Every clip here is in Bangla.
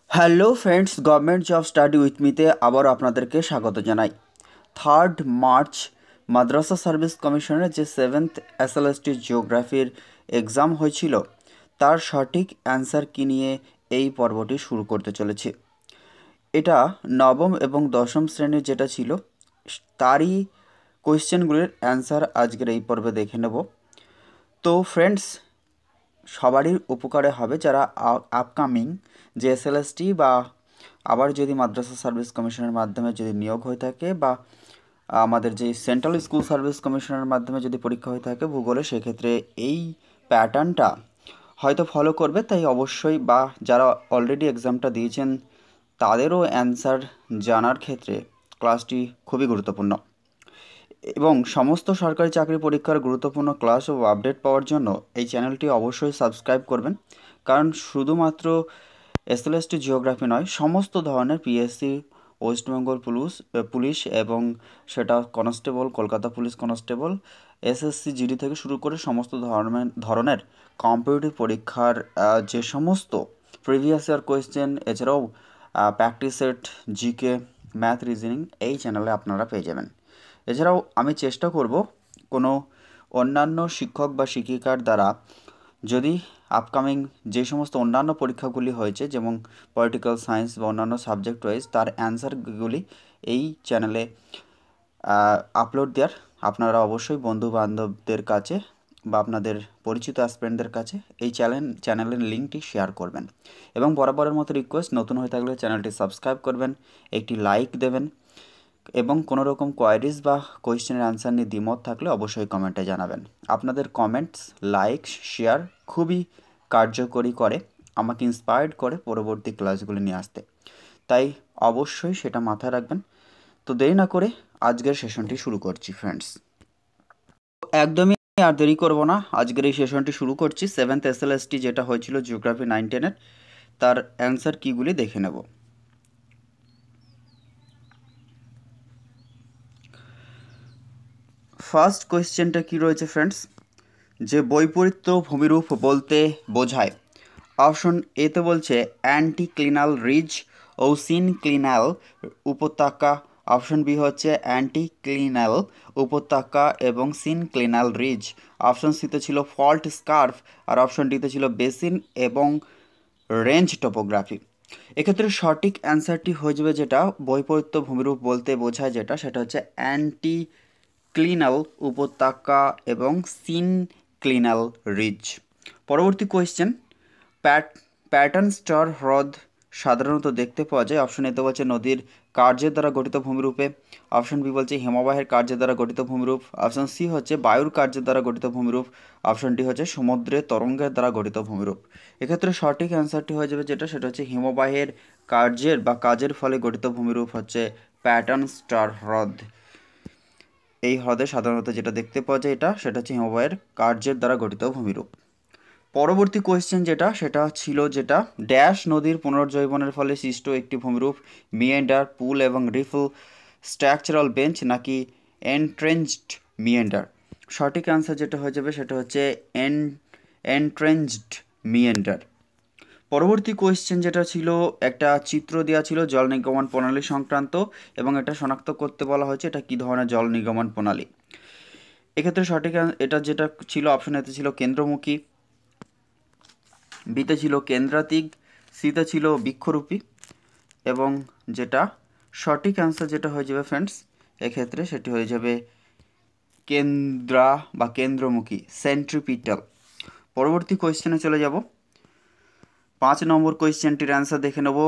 Hello friends, government job study with মিতে আবার আপনাদেরকে স্বাগত জানাই। 3 মার্চ মাদ্রাসা সার্ভিস কমিশনের যে 7th এসএলএসটি জিওগ্রাফির এক্সাম হয়েছিল তার সঠিক অ্যান্সার কি নিয়ে এই পর্বটি শুরু করতে চলেছি। এটা নবম এবং দশম শ্রেণীর যেটা ছিল তারই কোয়েশ্চেনগুলির অ্যান্সার আজকের এই পর্বে দেখে নেব। তো ফ্রেন্ডস, সবারই উপকারে হবে যারা আপকামিং যে এসএলএসটি বা আবার যদি মাদ্রাসা সার্ভিস কমিশনের মাধ্যমে যদি নিয়োগ হয়ে থাকে বা আমাদের যে সেন্ট্রাল স্কুল সার্ভিস কমিশনের মাধ্যমে যদি পরীক্ষা হয়ে থাকে ভূগোলে, সেক্ষেত্রে এই প্যাটার্নটা হয়তো ফলো করবে। তাই অবশ্যই বা যারা অলরেডি এক্সামটা দিয়েছেন তাদেরও অ্যান্সার জানার ক্ষেত্রে ক্লাসটি খুবই গুরুত্বপূর্ণ। এবং সমস্ত সরকারি চাকরি পরীক্ষার গুরুত্বপূর্ণ ক্লাস ও আপডেট পাওয়ার জন্য এই চ্যানেলটি অবশ্যই সাবস্ক্রাইব করবেন। কারণ শুধুমাত্র এসএলএসটি জিওগ্রাফি নয়, সমস্ত ধরনের পিএসসি, ওয়েস্টবেঙ্গল পুলিশ এবং সেটা constable, Kolkata police constable, SSC GD থেকে শুরু করে সমস্ত ধরনের কম্পিটিটিভ পরীক্ষার যে সমস্ত প্রিভিয়াস ইয়ার কোয়েশ্চেন, এছাড়াও practice set, GK, math, reasoning এই চ্যানেলে আপনারা পেয়ে যাবেন। এছাড়াও আমি চেষ্টা করব কোনো অন্যান্য শিক্ষক বা শিক্ষিকার দ্বারা যদি আপকামিং যে সমস্ত অন্যান্য পরীক্ষাগুলি হয়েছে, যেমন পলিটিক্যাল সায়েন্স বা অন্যান্য সাবজেক্ট ওয়াইজ, তার অ্যান্সারগুলি এই চ্যানেলে আপলোড দেওয়ার আপনারা অবশ্যই বন্ধু বান্ধবদের কাছে বা আপনাদের পরিচিত অ্যাসপিরেন্টদের কাছে এই চ্যানেলের লিঙ্কটি শেয়ার করবেন। এবং বরাবরের মতো রিকোয়েস্ট, নতুন হয়ে থাকলে চ্যানেলটি সাবস্ক্রাইব করবেন, একটি লাইক দেবেন এবং কোনো রকম কোয়ারিজ বা কোয়েশ্চেনের অ্যান্সার নিয়ে দ্বিমত থাকলে অবশ্যই কমেন্টে জানাবেন। আপনাদের কমেন্টস, লাইক, শেয়ার খুবই কার্যকরী করে, আমাকে ইন্সপায়ার্ড করে পরবর্তী ক্লাসগুলি নিয়ে আসতে। তাই অবশ্যই সেটা মাথায় রাখবেন। তো দেরি না করে আজকের সেশনটি শুরু করছি ফ্রেন্ডস। একদমই আর দেরি করব না, আজকের এই সেশনটি শুরু করছি। 7th এসএলএসটি যেটা হয়েছিল জিওগ্রাফি 9-10-এর, তার অ্যান্সার কীগুলি দেখে নেব। ফার্স্ট কোয়েশ্চেনটা কী রয়েছে ফ্রেন্ডস, যে বৈপরীত্য ভূমিরূপ বলতে বোঝায়। অপশন এতে বলছে অ্যান্টিক্লিনাল রিজ ও সিনক্লিনাল উপত্যকা। অপশন বি হচ্ছে অ্যান্টিক্লিনাল উপত্যকা এবং সিনক্লিনাল রিজ। অপশন সিতে ছিল ফল্ট স্কার্ফ, আর অপশন ডিতে ছিল বেসিন এবং রেঞ্জ টোপোগ্রাফি। এক্ষেত্রে সঠিক অ্যান্সারটি হয়ে যাবে যেটা বৈপরীত্য ভূমিরূপ বলতে বোঝায় যেটা, সেটা হচ্ছে অ্যান্টিক্লিনাল উপত্যকা এবং সিনক্লিনাল রিজ। পরবর্তী কোয়েশ্চেন, প্যাটার্ন স্টার হ্রদ সাধারণত দেখতে পাওয়া যায়। অপশন এতে বলছে নদীর কার্যের দ্বারা গঠিত ভূমিরূপে। অপশন বি বলছে হিমবাহের কার্যের দ্বারা গঠিত ভূমিরূপ। অপশন সি হচ্ছে বায়ুর কার্যের দ্বারা গঠিত ভূমিরূপ। অপশন ডি হচ্ছে সমুদ্রের তরঙ্গের দ্বারা গঠিত ভূমিরূপ। এক্ষেত্রে সঠিক অ্যান্সারটি হয়ে যাবে যেটা, সেটা হচ্ছে হিমবাহের কার্যের বা কাজের ফলে গঠিত ভূমিরূপ হচ্ছে প্যাটার্ন স্টার হ্রদ। এই হ্রদে সাধারণত যেটা দেখতে পাওয়া যায় সেটা হচ্ছে হিমবাহের কার্যের দ্বারা গঠিত ভূমিরূপ। পরবর্তী কোয়েশ্চেন যেটা, সেটা ছিল যেটা ড্যাশ নদীর পুনর্জীবনের ফলে সৃষ্ট একটি ভূমিরূপ, মিয়েন্ডার, পুল এবং রিফল, স্ট্রাকচারাল বেঞ্চ নাকি এন্ট্রেঞ্চড মিয়েন্ডার। সঠিক অ্যান্সার যেটা হয়ে যাবে সেটা হচ্ছে এন্ট্রেঞ্চড মিয়েন্ডার। পরবর্তী কোয়েশ্চেন যেটা ছিল, একটা চিত্র দেওয়া ছিল জল নির্গমন প্রণালী সংক্রান্ত এবং এটা শনাক্ত করতে বলা হয়েছে এটা কী ধরনের জল নির্গমন প্রণালী। এক্ষেত্রে সঠিক এটা যেটা ছিল অপশন এতে ছিল কেন্দ্রমুখী, বিতে ছিল কেন্দ্রাতিক, সিতে ছিল বৃক্ষরূপী এবং যেটা সঠিক অ্যান্সার যেটা হয়ে যাবে ফ্রেন্ডস এক্ষেত্রে সেটি হয়ে যাবে কেন্দ্রমুখী, সেন্ট্রিপিটাল। পরবর্তী কোয়েশ্চেনে চলে যাব। 5 নম্বর কোয়েশ্চেনটির অ্যান্সার দেখে নেব।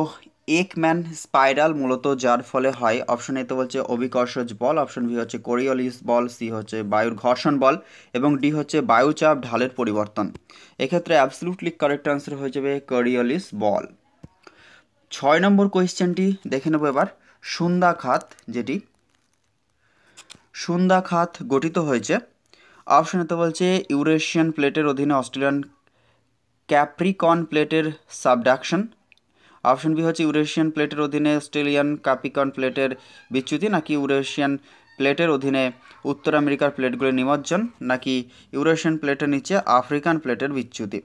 একম্যান স্পাইরাল মূলত যার ফলে হয়। অপশন এতে বলছে অভিকর্ষজ বল, অপশন বি হচ্ছে কোরিওলিস বল, সি হচ্ছে বায়ুর ঘর্ষণ বল এবং ডি হচ্ছে বায়ুচাপ ঢালের পরিবর্তন। এক্ষেত্রে অ্যাবসলিউটলি কারেক্ট অ্যান্সার হয়ে যাবে কোরিওলিস বল। 6 নম্বর কোয়েশ্চেনটি দেখে নেব এবার। সুন্দা খাত গঠিত হয়েছে। অপশন এতে বলছে ইউরেশিয়ান প্লেটের অধীনে অস্ট্রেলিয়ান ক্যাপ্রিকন প্লেটের সাবডাকশন। অপশন বি হচ্ছে ইউরেশিয়ান প্লেটের অধীনে অস্ট্রেলিয়ান ক্যাপ্রিকন প্লেটের বিচ্যুতি নাকি ইউরেশিয়ান প্লেটের অধীনে উত্তর আমেরিকার প্লেটগুলির নিমজ্জন নাকি ইউরেশিয়ান প্লেটের নিচে আফ্রিকান প্লেটের বিচ্যুতি।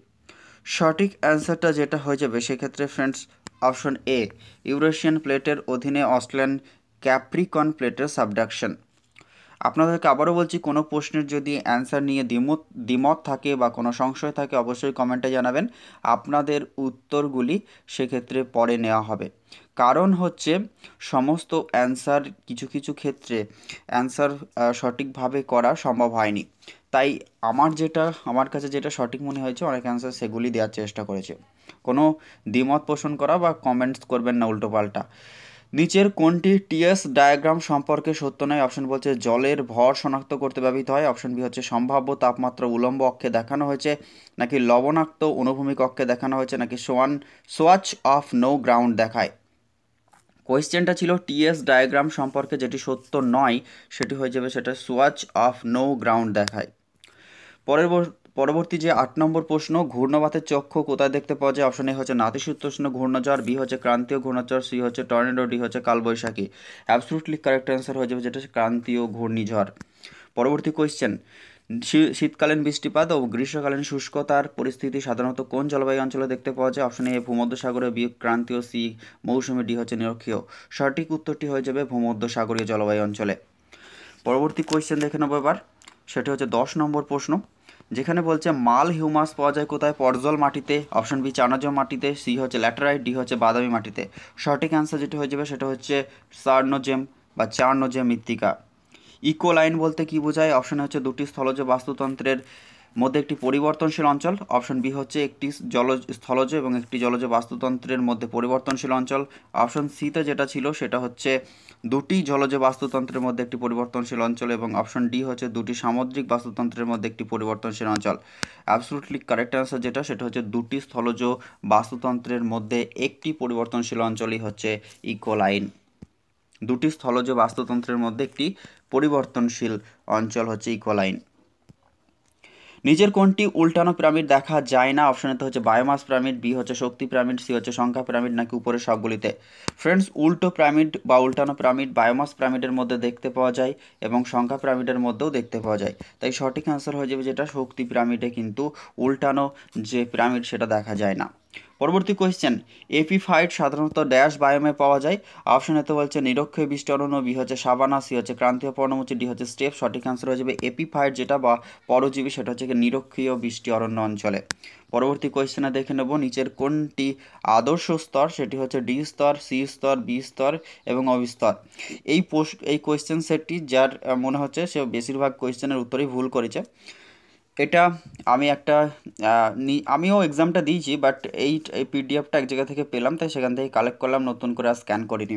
সঠিক অ্যান্সারটা যেটা হয়ে যাবে সেক্ষেত্রে ফ্রেন্ডস অপশন এ ইউরেশিয়ান প্লেটের অধীনে অস্ট্রেলিয়ান ক্যাপ্রিকন প্লেটের সাবডাকশন। আপনাদেরকে আবারও বলছি, কোনো প্রশ্নের যদি অ্যান্সার নিয়ে দ্বিমত থাকে বা কোনো সংশয় থাকে অবশ্যই কমেন্টে জানাবেন, আপনাদের উত্তরগুলি সেক্ষেত্রে পরে নেওয়া হবে। কারণ হচ্ছে সমস্ত অ্যান্সার কিছু কিছু ক্ষেত্রে অ্যান্সার সঠিকভাবে করা সম্ভব হয়নি, তাই আমার কাছে যেটা সঠিক মনে হয়েছে অনেক অ্যান্সার সেগুলি দেওয়ার চেষ্টা করেছে। কোনো দ্বিমত পোষণ করা বা কমেন্টস করবেন না উল্টোপাল্টা। নিচের কোনটি টিএস ডায়াগ্রাম সম্পর্কে সত্য নয়? অপশন বলছে জলের ভর শনাক্ত করতে ব্যবহৃত হয়। অপশন বি হচ্ছে সম্ভাব্য তাপমাত্রা উলম্ব অক্ষে দেখানো হয়েছে, নাকি লবণাক্ত অনুভূমিক অক্ষে দেখানো হয়েছে, নাকি সোয়াচ অফ নো গ্রাউন্ড দেখায়। কোয়েশ্চেনটা ছিল টিএস ডায়াগ্রাম সম্পর্কে, যেটি সত্য নয় সেটি হয়ে যাবে সেটা সোয়াচ অফ নো গ্রাউন্ড দেখায়। পরবর্তী যে 8 নম্বর প্রশ্ন, ঘূর্ণবাতের চক্র কোথায় দেখতে পাওয়া যায়? অপশন এ হচ্ছে নাতিশীতোষ্ণ ঘূর্ণঝড়, বি হচ্ছে ক্রান্তীয় ঘূর্ণঝড়, সি হচ্ছে টর্নেডো, ডি হচ্ছে কালবৈশাখী। অ্যাবসলিউটলি কারেক্ট অ্যান্সার হয়ে যাবে যেটা ক্রান্তীয় ঘূর্ণিঝড়। পরবর্তী কোয়েশ্চেন, শীতকালীন বৃষ্টিপাত ও গ্রীষ্মকালীন শুষ্কতার পরিস্থিতি সাধারণত কোন জলবায়ু অঞ্চলে দেখতে পাওয়া যায়? অপশন এ ভূমধ্যসাগরীয়, বি ক্রান্তীয়, সি মৌসুমী, ডি হচ্ছে নিরক্ষীয়। সঠিক উত্তরটি হয়ে যাবে ভূমধ্যসাগরীয় জলবায়ু অঞ্চলে। পরবর্তী কোয়েশ্চেন দেখে নেবো এবার, সেটা হচ্ছে 10 নম্বর প্রশ্ন, যেখানে বলছে মাল হিউমাস পাওয়া যায় কোথায়? পর্জল মাটিতে, অপশন বি চানাজ মাটিতে, সি হচ্ছে ল্যাটেরাইট, ডি হচ্ছে বাদামি মাটিতে। সঠিক অ্যান্সার যেটা হয়ে যাবে সেটা হচ্ছে সার্নোজেম বা চার্নোজেম মৃত্তিকা। ইকোলাইন বলতে কি বোঝায়? অপশন হচ্ছে দুটি স্থলজ বাস্তুতন্ত্রের মধ্যে একটি পরিবর্তনশীল অঞ্চল। অপশন বি হচ্ছে একটি স্থলজ এবং একটি জলজ বাস্তুতন্ত্রের মধ্যে পরিবর্তনশীল অঞ্চল। অপশন সিতে যেটা ছিল সেটা হচ্ছে দুটি জলজ বাস্তুতন্ত্রের মধ্যে একটি পরিবর্তনশীল অঞ্চল, এবং অপশন ডি হচ্ছে দুটি সামুদ্রিক বাস্তুতন্ত্রের মধ্যে একটি পরিবর্তনশীল অঞ্চল। অ্যাবসলিউটলি কারেক্ট অ্যান্সার যেটা সেটা হচ্ছে দুটি স্থলজ বাস্তুতন্ত্রের মধ্যে একটি পরিবর্তনশীল অঞ্চলই হচ্ছে ইকোলাইন। দুটি স্থলজ বাস্তুতন্ত্রের মধ্যে একটি পরিবর্তনশীল অঞ্চল হচ্ছে ইকোলাইন। নিচের কোনটি উল্টানো পিরামিড দেখা যায় না? অপশনেতে হচ্ছে বায়োমাস পিরামিড, বি হচ্ছে শক্তি পিরামিড, সি হচ্ছে সংখ্যা পিরামিড, নাকি উপরের সবগুলিতে। ফ্রেন্ডস, উল্টো পিরামিড বা উল্টানো পিরামিড বায়োমাস পিরামিডের মধ্যে দেখতে পাওয়া যায় এবং সংখ্যা পিরামিডের মধ্যেও দেখতে পাওয়া যায়, তাই সঠিক অ্যান্সার হয়ে যাবে যেটা শক্তি পিরামিডে কিন্তু উল্টানো যে পিরামিড সেটা দেখা যায় না। পরবর্তী কোয়েশ্চেন, এপিফাইট সাধারণত ড্যাশ বায়োমে পাওয়া যায়? অপশন এতে বলছে নিরক্ষীয় বৃষ্টি অরণ্য, বি হচ্ছে সাবানা, সি হচ্ছে ক্রান্তীয় পর্ণমোচী, ডি হচ্ছে স্টেপ। সঠিক অ্যান্সার হয়ে যাবে এপিফাইট যেটা বা পরজীবী সেটা হচ্ছে নিরক্ষীয় বৃষ্টি অরণ্য অঞ্চলে। পরবর্তী কোয়েশ্চেনে দেখে নেব নিচের কোনটি আদর্শ স্তর? সেটি হচ্ছে ডি স্তর, সি স্তর, বি স্তর এবং অবিস্তর। এই কোয়েশ্চেন সেটটি যার মনে হচ্ছে সে বেশিরভাগ কোয়েশ্চেনের উত্তরই ভুল করেছে। এটা আমিও এক্সামটা দিয়েছি, বাট এই পিডিএফটা এক জায়গা থেকে পেলাম, তাই সেখান থেকে কালেক্ট করলাম, নতুন করে আর স্ক্যান করিনি।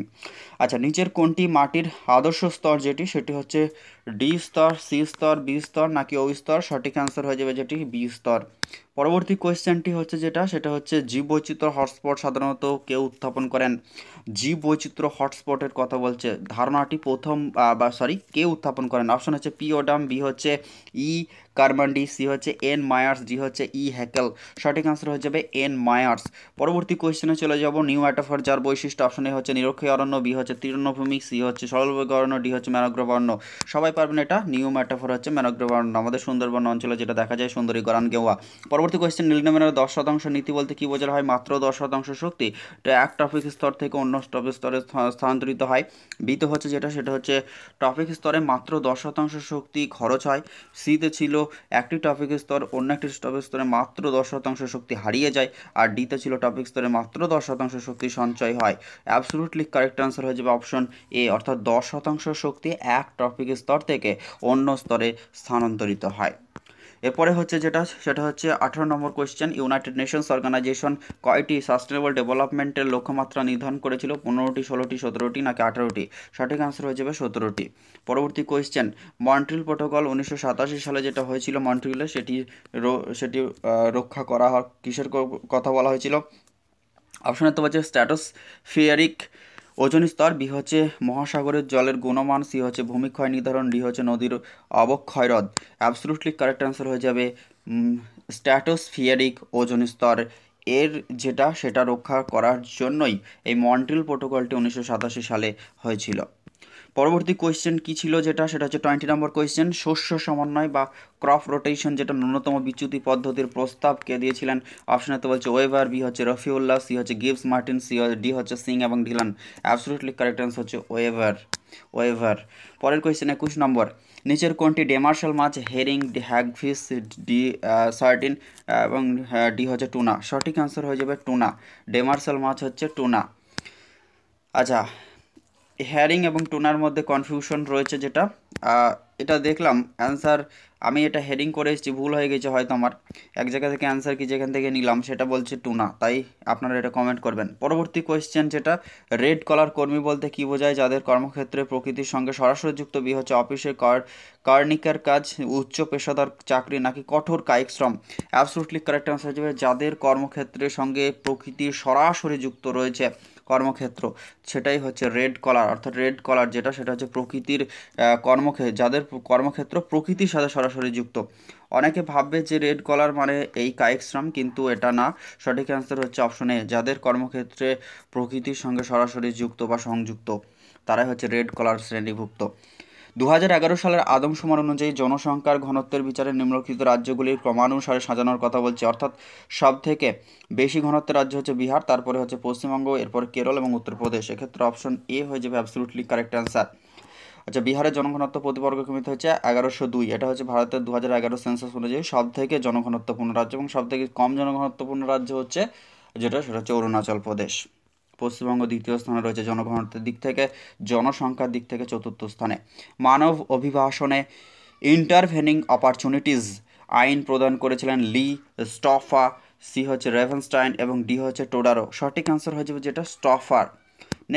আচ্ছা, নিচের কোনটি মাটির আদর্শ স্তর? সেটি হচ্ছে ডি স্তর, সি স্তর, বি স্তর, নাকি ও স্তর। সঠিক অ্যান্সার হয়ে যাবে যেটি বি স্তর। পরবর্তী কোয়েশ্চেনটি হচ্ছে সেটা হচ্ছে জীববৈচিত্র্য হটস্পট সাধারণত কেউ উত্থাপন করেন? জীববৈচিত্র্য হটস্পটের কথা বলছে, ধারণাটি কে উত্থাপন করেন? অপশন হচ্ছে পি ওডাম, বি হচ্ছে ই কার্মান্ডি, সি হচ্ছে এন মায়ার্স, ডি হচ্ছে ই হ্যাকেল। সঠিক আনসার হয়ে যাবে এন মায়ার্স। পরবর্তী কোয়েশ্চেনে চলে যাব, নিউ ম্যাটাফর যার বৈশিষ্ট্য। অপশন এ হচ্ছে নিরক্ষীয় অরণ্য, বি হচ্ছে তৃণভূমি, সি হচ্ছে সরলবর্গ অরণ্য, ডি হচ্ছে ম্যানগ্রোভ অরণ্য। সবাই পারবেন এটা, নিউ ম্যাটাফর হচ্ছে ম্যানগ্রোভ অরণ্য, আমাদের সুন্দরবন অঞ্চলে যেটা দেখা যায় সুন্দরী গরান গেওয়া। পরবর্তী কোয়েশ্চেন, নীলনমের 10% নীতি বলতে কি বোঝানো হয়? মাত্র 10% শক্তি এটা এক টপিক স্তর থেকে অন্য টপিক স্তরে স্থানান্তরিত হয়। বিতে হচ্ছে সেটা হচ্ছে টপিক স্তরে মাত্র 10% শক্তি খরচ হয়। সিতে ছিল একটি টপিক স্তর অন্য একটি টপিক স্তরে মাত্র 10% শক্তি হারিয়ে যায়। আর ডিতে ছিল টপিক স্তরে মাত্র 10% শক্তি সঞ্চয় হয়। অ্যাবসলিউটলি কারেক্ট আনসার হয়ে যাবে অপশন এ, অর্থাৎ 10% শক্তি এক টপিক স্তর থেকে অন্য স্তরে স্থানান্তরিত হয়। এরপরে হচ্ছে সেটা হচ্ছে 18 নম্বর কোয়েশ্চেন, ইউনাইটেড নেশনস অর্গানাইজেশন কয়টি সাস্টেনেবল ডেভেলপমেন্টের লক্ষ্যমাত্রা নির্ধারণ করেছিল? 15টি, 16টি, 17টি, নাকি 18টি? সঠিক আনসার হয়ে যাবে 17টি। পরবর্তী কোয়েশ্চেন, মন্ট্রিল প্রোটোকল 1987 সালে যেটা হয়েছিল মন্ট্রিলে, সেটি রক্ষা করা কিসের কথা বলা হয়েছিল? অপশনে তো হচ্ছে স্ট্র্যাটোস্ফিয়ারিক ওজোন স্তর, বি হচ্ছে মহাসাগরের জলের গুণমান, সি হচ্ছে ভূমিক্ষয় নির্ধারণ, ডি হচ্ছে নদীর অবক্ষয় রোধ। অ্যাবসলিউটলি কারেক্ট অ্যান্সার হয়ে যাবে স্ট্র্যাটোস্ফিয়ারিক ওজোন স্তর। সেটা রক্ষা করার জন্যই এই মন্ট্রিল প্রোটোকলটি 1987 সালে হয়েছিল। পরবর্তী কোয়েশ্চেন কি ছিল যেটা, সেটা হচ্ছে 20 নম্বর কোয়েশ্চেন, শস্য সমন্বয় বা ক্রপ রোটেশন যেটা ন্যূনতম বিচ্যুতি পদ্ধতির প্রস্তাব কে দিয়েছিলেন? অপশন এতে বলছে ওয়েভার, বি হচ্ছে রফিউল্লাহ, সি হচ্ছে গিবস মার্টিন, ডি হচ্ছে সিং এবং ঢিলান। অ্যাবসলিউটলি কারেক্ট আনসার হচ্ছে ওয়েভার। পরের কোয়েশ্চেন 21 নম্বর, নিচের কোনটি ডেমার্শাল মাছ? হেরিং, হ্যাগফিশ, ডি সার্ডিন এবং ডি হচ্ছে টুনা। সঠিক আনসার হয়ে যাবে টুনা। ডেমার্শাল মাছ হচ্ছে টুনা। আচ্ছা, হ্যারিং এবং টুনার মধ্যে কনফিউশন রয়েছে যেটা, এটা দেখলাম অ্যান্সার, আমি এটা হেডিং করে এসেছি, ভুল হয়ে গেছে হয়তো আমার, এক জায়গা থেকে অ্যান্সার কি যেখান থেকে নিলাম সেটা বলছে টুনা, তাই আপনারা এটা কমেন্ট করবেন। পরবর্তী কোয়েশ্চেন যেটা, রেড কলার কর্মী বলতে কি বোঝায়? যাদের কর্মক্ষেত্রে প্রকৃতির সঙ্গে সরাসরি যুক্ত। বি হচ্ছে অফিসের কার্নিকার কাজ, উচ্চ পেশাদার চাকরি নাকি কঠোর কায়িক শ্রম। অ্যাবসলিউটলি কারেক্ট আনসার যাবে যাদের কর্মক্ষেত্রের সঙ্গে প্রকৃতির সরাসরি যুক্ত রয়েছে কর্মক্ষেত্র, সেটাই হচ্ছে রেড কলার। অর্থাৎ রেড কলার যেটা, সেটা হচ্ছে প্রকৃতির যাদের কর্মক্ষেত্র প্রকৃতির সাথে সরাসরি যুক্ত। অনেকে ভাববে যে রেড কলার মানে এই কায়িক শ্রম, কিন্তু এটা না। সঠিক অ্যান্সার হচ্ছে অপশন এ, যাদের কর্মক্ষেত্রে প্রকৃতির সঙ্গে সরাসরি যুক্ত বা সংযুক্ত তারাই হচ্ছে রেড কলার শ্রেণীভুক্ত। 2011 সালের আদমশুমার অনুযায়ী জনসংখ্যার ঘনত্বের বিচারে নিম্নলিখিত রাজ্যগুলির ক্রমানুসারে সাজানোর কথা বলছে। অর্থাৎ সব থেকে বেশি ঘনত্বের রাজ্য হচ্ছে বিহার, তারপরে হচ্ছে পশ্চিমবঙ্গ, এরপর কেরল এবং উত্তরপ্রদেশ। এক্ষেত্রে অপশন এ হয়ে যাবে অ্যাবসলিউটলি কারেক্ট অ্যান্সার। আচ্ছা, বিহারের জনঘনত্ব প্রতি বর্গ কিলোমিটার হচ্ছে 1102। এটা হচ্ছে ভারতের 2011 সেন্সাস অনুযায়ী সব থেকে জনঘনত্বপূর্ণ রাজ্য, এবং সব থেকে কম জনঘনত্বপূর্ণ রাজ্য হচ্ছে যেটা, সেটা হচ্ছে অরুণাচল প্রদেশ। পশ্চিমবঙ্গ দ্বিতীয় স্থানে রয়েছে জনঘনত্বের দিক থেকে, জনসংখ্যার দিক থেকে চতুর্থ স্থানে। মানব অভিবাসনে ইন্টারভেনিং অপরচুনিটিস আইন প্রদান করেছিলেন লি স্টফা, সি হচ্ছে রেভেনস্টাইন এবং ডি হচ্ছে টোডারো। সঠিক আনসার হয়ে যাবে যেটা স্টফার।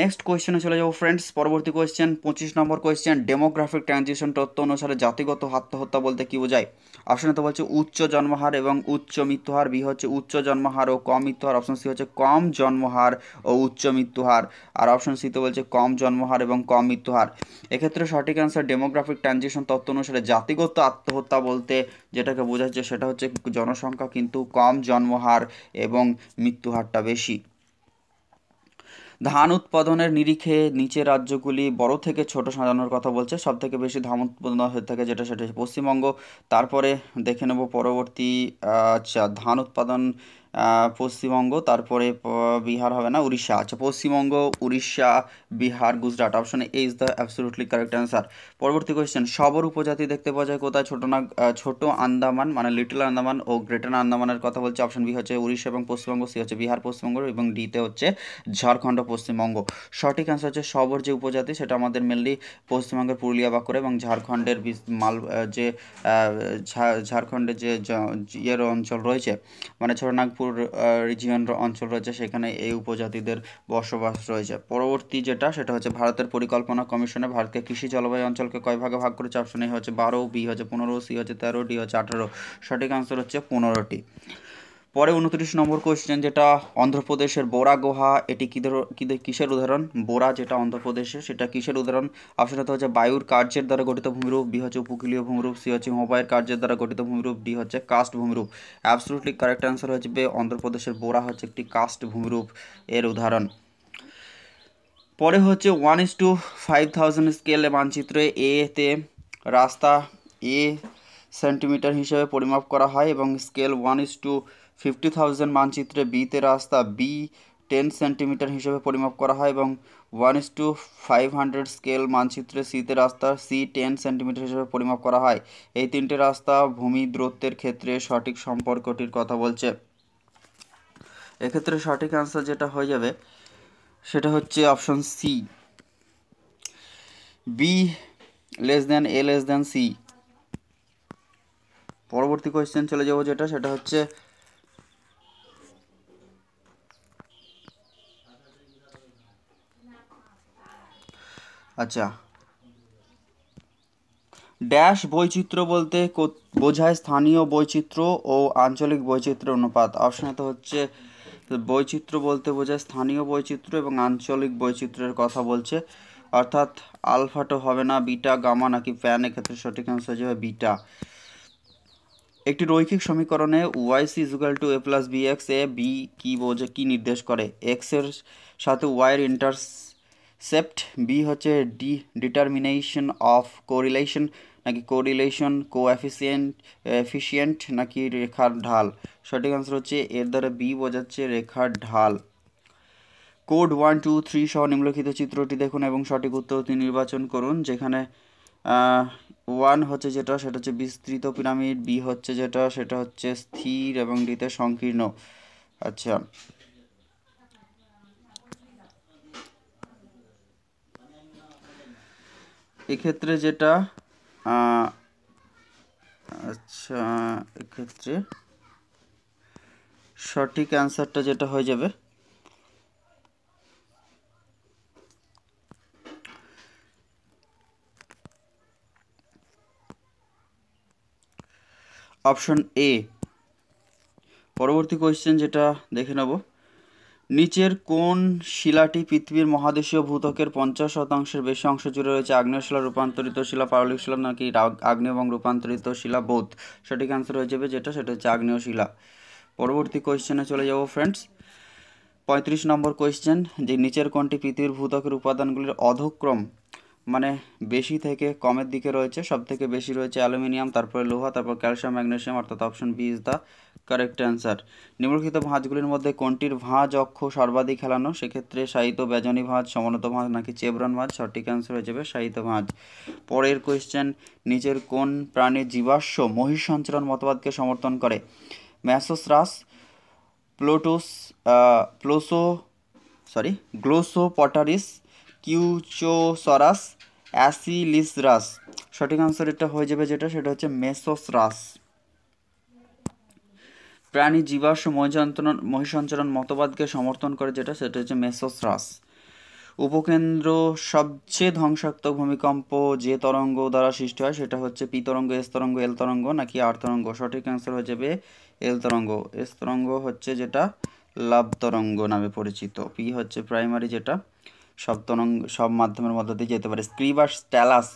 নেক্সট কোয়েশ্চেনে চলে যাবো ফ্রেন্ডস। পরবর্তী কোয়েশ্চেন 25 নম্বর কোয়েশ্চেন, ডেমোগ্রাফিক ট্রানজিশন তত্ত্ব অনুসারে জাতিগত আত্মহত্যা বলতে কি বোঝায়? অপশনে তো বলছে উচ্চ জন্মহার এবং উচ্চ মৃত্যুহার, বি হচ্ছে উচ্চ জন্মহার ও কম মৃত্যুহার, অপশন সি হচ্ছে কম জন্মহার ও উচ্চ মৃত্যুহার, আর অপশন সি তো বলছে কম জন্মহার এবং কম মৃত্যুহার। এক্ষেত্রে সঠিক অ্যান্সার ডেমোগ্রাফিক ট্রানজিশন তত্ত্ব অনুসারে জাতিগত আত্মহত্যা বলতে যেটাকে বোঝাচ্ছে সেটা হচ্ছে জনসংখ্যা কিন্তু কম জন্মহার এবং মৃত্যুহারটা বেশি। ধান উৎপাদনের নিরিখে নিচের রাজ্যগুলি বড় থেকে ছোট সাজানোর কথা বলছে। সব থেকে বেশি ধান উৎপাদন হয়ে থাকে যেটা, সেটা হচ্ছে পশ্চিমবঙ্গ। তারপরে দেখে নেব পরবর্তী, আচ্ছা ধান উৎপাদন পশ্চিমবঙ্গ, তারপরে বিহার হবে না, উড়িষ্যা। আচ্ছা, Paschimbanga, Orissa, Bihar, Gujarat. Option A is the absolutely correct answer. পরবর্তী কোয়েশ্চেন, শবর উপজাতি দেখতে পাওয়া যায় কোথায়? ছোট আন্দামান মানে লিটল আন্দামান ও গ্রেটার আন্দামানের কথা বলছে। অপশন বি হচ্ছে উড়িষ্যা এবং পশ্চিমবঙ্গ, সি হচ্ছে বিহার পশ্চিমবঙ্গ এবং ডিতে হচ্ছে ঝাড়খণ্ড পশ্চিমবঙ্গ। সঠিক অ্যান্সার হচ্ছে শবর যে উপজাতি, সেটা আমাদের মেনলি পশ্চিমবঙ্গের পুরুলিয়া, বাঁকুড়া এবং ঝাড়খণ্ডের যে ঝাড়খণ্ডের যে ইয়ের অঞ্চল রয়েছে, মানে ছোটনাগপুর রিজিয়ন অঞ্চল রয়েছে, সেখানে এই উপজাতিদের বসবাস রয়েছে। পরবর্তী যেটা, সেটা হচ্ছে ভারতের পরিকল্পনা কমিশনে ভারতকে কৃষি জলবায়ু অঞ্চলকে কয় ভাগে ভাগ করেছে? অপশন এ হচ্ছে 12, বি হচ্ছে 15, সি হচ্ছে 13, ডি হচ্ছে 18। সঠিক আনসার হচ্ছে 15টি। পরে 29 নম্বর কোয়েশ্চেন যেটা, অন্ধ্রপ্রদেশের বোরা গুহা, এটি কিসের উদাহরণ? বোরা যেটা অন্ধ্রপ্রদেশে, সেটা কিসের উদাহরণ? অপশনটা হচ্ছে বায়ুর কার্যের দ্বারা গঠিত ভূমিরূপ, বি হচ্ছে উপকূলীয় ভূমিরূপ, সি হচ্ছে হিমবাহের কার্যের দ্বারা গঠিত ভূমিরূপ, ডি হচ্ছে কাস্ট ভূমিরূপ। অ্যাবসলিউটলি কারেক্ট অ্যান্সার হচ্ছে অন্ধ্রপ্রদেশের বোরা হচ্ছে একটি কাস্ট ভূমিরূপ এর উদাহরণ। পরে হচ্ছে 1:5000 স্কেলে মানচিত্রে এতে রাস্তা এ সেন্টিমিটার হিসেবে পরিমাপ করা হয়, এবং স্কেল 1:50,000 মানচিত্রে বিতে রাস্তা বি 10 সেন্টিমিটার হিসেবে পরিমাপ করা হয়, এবং 1:500 স্কেল মানচিত্রে সিতে রাস্তা সি 10 সেন্টিমিটার হিসেবে পরিমাপ করা হয়। এই তিনটে রাস্তা ভূমি দূরত্বের ক্ষেত্রে সঠিক সম্পর্কটির কথা বলছে। এক্ষেত্রে সঠিক অ্যান্সার যেটা হয়ে যাবে সেটা হচ্ছে option C, B less than A less than C. পরবর্তী কোয়েশ্চেন চলে যাবো যেটা, সেটা হচ্ছে আচ্ছা, ড্যাশ বৈচিত্র্য বলতে বোঝায় স্থানীয় বৈচিত্র্য ও আঞ্চলিক বৈচিত্র্যের অনুপাত। অপশনে তো হচ্ছে বৈচিত্র্য বলতে বোঝায় স্থানীয় বৈচিত্র্য এবং আঞ্চলিক বৈচিত্র্যের কথা বলছে। অর্থাৎ আলফাটো হবে না, বিটা, গামা নাকি প্যান। এক্ষেত্রে সঠিক অ্যান্সার যাবে বিটা। একটি রৈখিক সমীকরণে Y C equal to A plus B x, A B কি নির্দেশ করে? এক্স এর সাথে ওয়াই এর সেপ্ট। বি হচ্ছে ডিটারমিনেশন অফ কোরিলেশন নাকি কোরিলেশন, এফিসিয়েন্ট নাকি রেখার ঢাল। সঠিক আনসার হচ্ছে এর দ্বারা বি বোঝাচ্ছে রেখার ঢাল। কোড 1, 2, 3 সহ নিম্নলিখিত চিত্রটি দেখুন এবং সঠিক উত্তরটি নির্বাচন করুন। যেখানে 1 হচ্ছে যেটা সেটা হচ্ছে বিস্তৃত পিরামিড, বি হচ্ছে যেটা সেটা হচ্ছে স্থির এবং ডিতে সংকীর্ণ। আচ্ছা, এক্ষেত্রে যেটা আচ্ছা এক্ষেত্রে সঠিক অ্যান্সারটা যেটা হয়ে যাবে অপশন এ। পরবর্তী কোয়েশ্চেন যেটা দেখে নেব, নিচের কোন শিলাটি পৃথিবীর মহাদেশীয় ভূত্বকের 50% বেশি অংশ জুড়ে রয়েছে? আগ্নেয় শিলা, রূপান্তরিত শিলা, পাললিক শিলা নাকি আগ্নেয় এবং রূপান্তরিত শিলা বোথ? সঠিক অ্যান্সার হয়ে যাবে যেটা সেটা হচ্ছে আগ্নেয় শিলা। পরবর্তী কোয়েশ্চেনে চলে যাব ফ্রেন্ডস। 35 নম্বর কোয়েশ্চেন, যে নিচের কোনটি পৃথিবীর ভূত্বকের উপাদানগুলির অধক্রম মানে বেশি থেকে কমের দিকে রয়েছে? সব থেকে বেশি রয়েছে অ্যালুমিনিয়াম, তারপরে লোহা, তারপর ক্যালসিয়াম, ম্যাগনেসিয়াম, অর্থাৎ option B is the correct answer. নিম্নলিখিত ভাঁজগুলির মধ্যে কোনটির ভাঁজ অক্ষ সর্বাধিক হেলানো? সেক্ষেত্রে শায়িত বেজনি ভাঁজ, সমোন্নত ভাঁজ নাকি চেভরন ভাঁজ? সঠিক অ্যান্সার হয়ে যাবে শায়িত ভাঁজ। পরের কোয়েশ্চেন, নিচের কোন প্রাণীর জীবাশ্ম মহিষ সঞ্চালন মতবাদকে সমর্থন করে? ম্যাসোসরাস, গ্লোসোপটারিস, কিউচোসরাস, অ্যাসিলিসরাস। সঠিক আনসার এটা হয়ে যাবে যেটা সেটা হচ্ছে মেসোসরাস। প্রাণী জীবাশ্ম মহিষঞ্চরণ মতবাদকে সমর্থন করে যেটা সেটা হচ্ছে মেসোসরাস। উপকেন্দ্র সবচেয়ে ধ্বংসাত্মক ভূমিকম্প যে তরঙ্গ দ্বারা সৃষ্টি হয় সেটা হচ্ছে পি তরঙ্গ, এস তরঙ্গ, এল তরঙ্গ নাকি আর তরঙ্গ? সঠিক অ্যান্সার হয়ে যাবে এল তরঙ্গ। এস তরঙ্গ হচ্ছে যেটা লাভ তরঙ্গ নামে পরিচিত। পি হচ্ছে প্রাইমারি, যেটা সব মাধ্যমের মধ্যে দিয়ে যেতে পারে। স্ক্রিব আর স্ট্যালাস